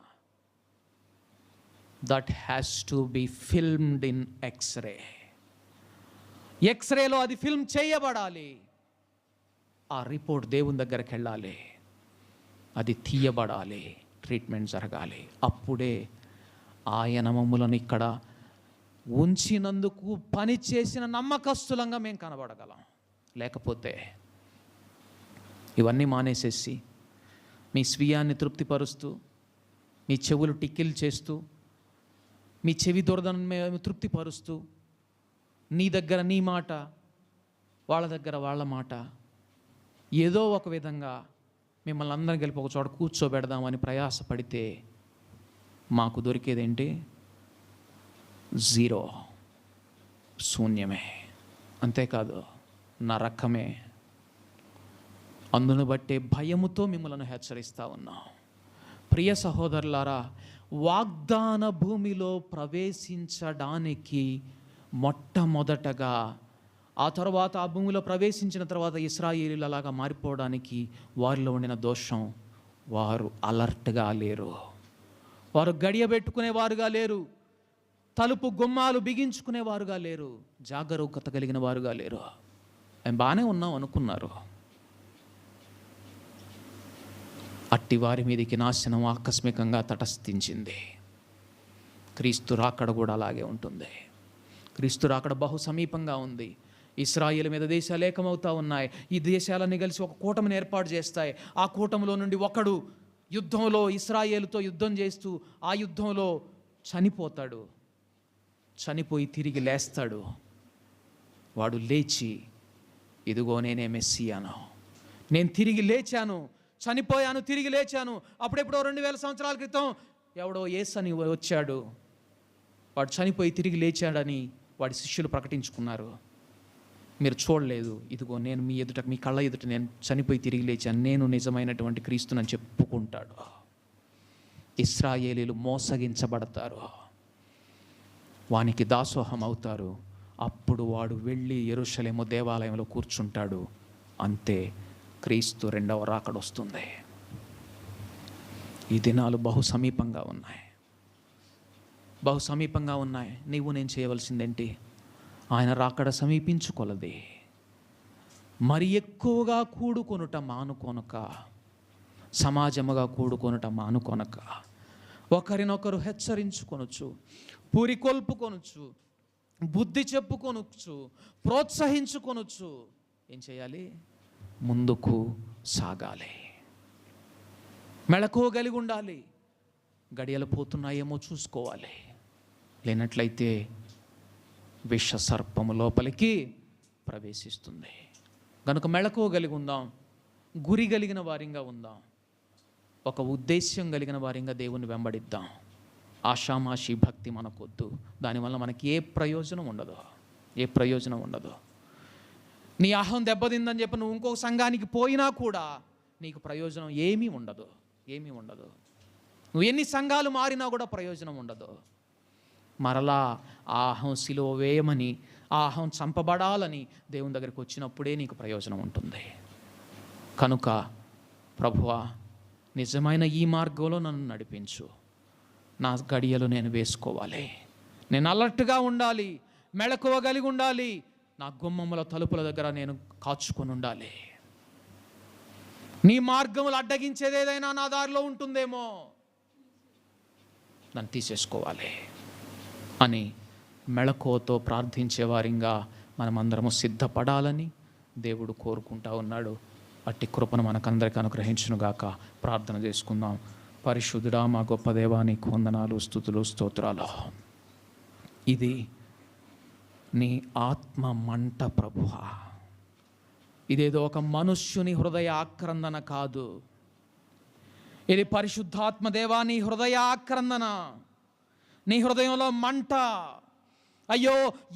Speaker 1: that has to be filmed in ఎక్స్రేలో అది ఫిల్మ్ చేయబడాలి. ఆ రిపోర్ట్ దేవుని దగ్గరికి వెళ్ళాలి, అది తీయబడాలి, ట్రీట్మెంట్ జరగాలి. అప్పుడే ఆయన మమ్ములను ఇక్కడ ఉంచినందుకు పని చేసిన నమ్మకస్తులంగా మేము కనబడగలం. లేకపోతే ఇవన్నీ మానేసేసి మీ స్వీయాన్ని తృప్తిపరుస్తూ, మీ చెవులు టిక్కిల్ చేస్తూ, మీ చెవి దురదను మేము తృప్తిపరుస్తూ, నీ దగ్గర నీ మాట, వాళ్ళ దగ్గర వాళ్ళ మాట, ఏదో ఒక విధంగా మిమ్మల్ని అందరం కలిపి ఒక చోట కూర్చోబెడదామని ప్రయాసపడితే మాకు దొరికేదేంటి? 0, శూన్యమే. అంతేకాదు, నరకమే. అందును బట్టే భయముతో మిమ్మల్ని హెచ్చరిస్తూ ఉన్నాం. ప్రియ సహోదరులారా, వాగ్దాన భూమిలో ప్రవేశించడానికి మొట్టమొదటగా, ఆ తర్వాత ఆ భూమిలో ప్రవేశించిన తర్వాత ఇశ్రాయేలీలు అలాగా మారిపోవడానికి వారిలో ఉండిన దోషం, వారు అలర్ట్గా లేరు, వారు గడియ పెట్టుకునేవారుగా లేరు, తలుపు గుమ్మాలు బిగించుకునేవారుగా లేరు, జాగరూకత కలిగిన వారుగా లేరు. మేము బాగానే ఉన్నాం అనుకున్నారు. అట్టి వారి మీదకి నాశనం ఆకస్మికంగా తటస్థించింది. క్రీస్తు రాకడ కూడా అలాగే ఉంటుంది. క్రీస్తు రాకడ బహు సమీపంగా ఉంది. ఇశ్రాయేలు మీద దేశాలు ఏకమవుతూ ఉన్నాయి. ఈ దేశాలన్నీ కలిసి ఒక కూటమిని ఏర్పాటు చేస్తాయి. ఆ కూటమిలో నుండి ఒకడు యుద్ధంలో ఇశ్రాయేలుతో యుద్ధం చేస్తూ ఆ యుద్ధంలో చనిపోతాడు, చనిపోయి తిరిగి లేస్తాడు. వాడు లేచి, ఇదిగో నేనే మెస్సియాను, నేను తిరిగి లేచాను, చనిపోయాను, తిరిగి లేచాను. అప్పుడెప్పుడో 2000 సంవత్సరాల క్రితం ఎవడో యేసు అని వచ్చాడు, వాడు చనిపోయి తిరిగి లేచాడని వాడి శిష్యులు ప్రకటించుకున్నారు. మీరు చూడలేదు, ఇదిగో నేను మీ ఎదుట, మీ కళ్ళ ఎదుట నేను చనిపోయి తిరిగి లేచాను, నేను నిజమైనటువంటి క్రీస్తునని చెప్పుకుంటాడు. ఇశ్రాయేలీలు మోసగించబడతారు, వానికి దాసోహం అవుతారు. అప్పుడు వాడు వెళ్ళి యెరూషలేము దేవాలయంలో కూర్చుంటాడు. అంతే, క్రీస్తు రెండవ రాకడ వస్తుంది. ఈ దినాలు బహు సమీపంగా ఉన్నాయి, బహు సమీపంగా ఉన్నాయి. నీవు నేను చేయవలసిందేంటి? ఆయన రాకడ సమీపించుకొలది మరి ఎక్కువగా కూడుకొనుట మానుకొనక, సమాజముగా కూడుకొనుట మానుకొనక, ఒకరినొకరు హెచ్చరించుకొనొచ్చు, పురికొల్పుకొనొచ్చు, బుద్ధి చెప్పుకొనొచ్చు, ప్రోత్సహించుకొనొచ్చు. ఏం చేయాలి? ముందుకు సాగాలి, మెళకువ కలిగి ఉండాలి. గడియలు పోతున్నాయేమో చూసుకోవాలి, లేనట్లయితే విష సర్పము లోపలికి ప్రవేశిస్తుంది. కనుక మెళకువ కలిగి ఉందాం, గురి కలిగిన వారిగా ఉందాం, ఒక ఉద్దేశ్యం కలిగిన వారిగా దేవుని వెంబడిద్దాం. ఆషామాషి భక్తి మనకొద్దు, దానివల్ల మనకి ఏ ప్రయోజనం ఉండదు, ఏ ప్రయోజనం ఉండదు. నీ అహం దెబ్బతిందని చెప్పి నువ్వు ఇంకొక సంఘానికి పోయినా కూడా నీకు ప్రయోజనం ఏమీ ఉండదు, ఏమీ ఉండదు. నువ్వు ఎన్ని సంఘాలు మారినా కూడా ప్రయోజనం ఉండదు. మరలా ఆ అహం సిలువ వేయమని, ఆ అహం చంపబడాలని దేవుని దగ్గరికి వచ్చినప్పుడే నీకు ప్రయోజనం ఉంటుంది. కనుక ప్రభువా, నిజమైన ఈ మార్గంలో నన్ను నడిపించు, నా గడియలు నేను వేసుకోవాలి, నేను అలర్ట్గా ఉండాలి, మెళకువ కలిగి ఉండాలి, నా గుమ్మముల తలుపుల దగ్గర నేను కాచుకొని ఉండాలి. నీ మార్గములు అడ్డగించేది ఏదైనా నా దారిలో ఉంటుందేమో, నన్ను తీసేసుకోవాలి అని మెళకువతో ప్రార్థించే వారిగా మనమందరము సిద్ధపడాలని దేవుడు కోరుకుంటా ఉన్నాడు. అట్టి కృపను మనకందరికీ అనుగ్రహించునుగాక. ప్రార్థన చేసుకుందాం. పరిశుద్ధుడా, మా గొప్ప దేవా, నీకు వందనాలు, స్తుతులు, స్తోత్రాలు. ఇది నీ ఆత్మ మంట ప్రభువా. ఇదేదో ఒక మనుష్యుని హృదయ ఆక్రందన కాదు, ఇది పరిశుద్ధాత్మ దేవా నీ హృదయ ఆక్రందన, నీ హృదయంలో మంట. అయ్యో,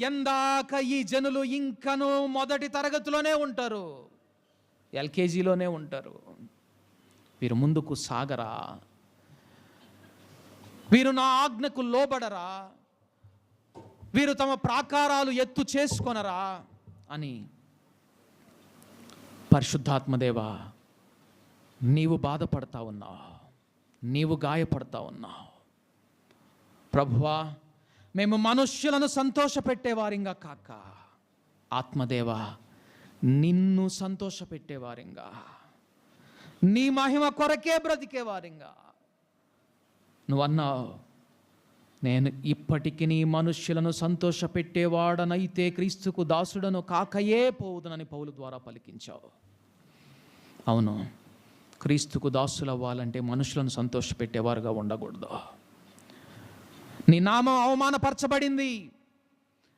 Speaker 1: ఎందాక ఈ జనులు ఇంకను మొదటి తరగతిలోనే ఉంటారు, ఎల్కేజీలోనే ఉంటారు. వీరు ముందుకు సాగరా? వీరు నా ఆజ్ఞకు లోబడరా? వీరు తమ ప్రాకారాలు ఎత్తు చేసుకొనరా అని పరిశుద్ధాత్మదేవా నీవు బాధపడతా ఉన్నావు, నీవు గాయపడతా ఉన్నావు. ప్రభువా, మేము మనుష్యులను సంతోషపెట్టేవారింగా కాక, ఆత్మదేవా నిన్ను సంతోషపెట్టేవారింగా, నీ మహిమ కొరకే బ్రతికేవారింగా. నువ్వన్నావు, నేను ఇప్పటికి నీ మనుష్యులను సంతోషపెట్టేవాడనైతే క్రీస్తుకు దాసుడను కాకయే పోవుదనని పౌలు ద్వారా పలికించావు. అవును, క్రీస్తుకు దాసులు అవ్వాలంటే మనుషులను సంతోషపెట్టేవారుగా ఉండకూడదు. నీ నామం అవమానపరచబడింది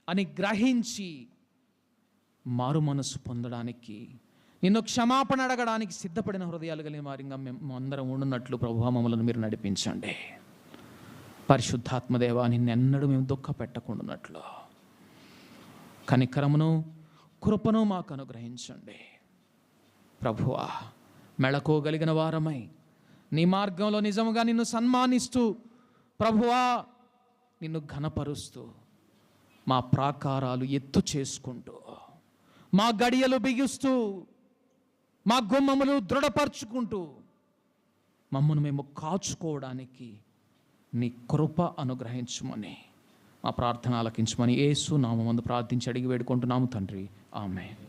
Speaker 1: అని గ్రహించి మారు మనసు పొందడానికి, నిన్ను క్షమాపణ అడగడానికి సిద్ధపడిన హృదయాలు కలిగిన వారిగా మేము అందరం ఉండున్నట్లు ప్రభువా మమ్మల్ని మీరు నడిపించండి. పరిశుద్ధాత్మదేవా, నిన్నెన్నడూ మేము దుఃఖ పెట్టకుండానట్లు కనికరమును కృపను మాకు అనుగ్రహించండి. ప్రభువా, మెళకువగలిగిన వారమై నీ మార్గంలో నిజముగా నిన్ను సన్మానిస్తూ, ప్రభువా నిన్ను ఘనపరుస్తూ, మా ప్రాకారాలు ఎత్తు చేసుకుంటూ, మా గడియలు బిగిస్తూ, మా గుమ్మములు దృఢపరుచుకుంటూ, మమ్మను మేము కాచుకోవడానికి నీ కృప అనుగ్రహించమని, మా ప్రార్థన ఆలకించమని యేసు నామమున ప్రార్థించి అడిగి వేడుకుంటున్నాము తండ్రి. ఆమేన్.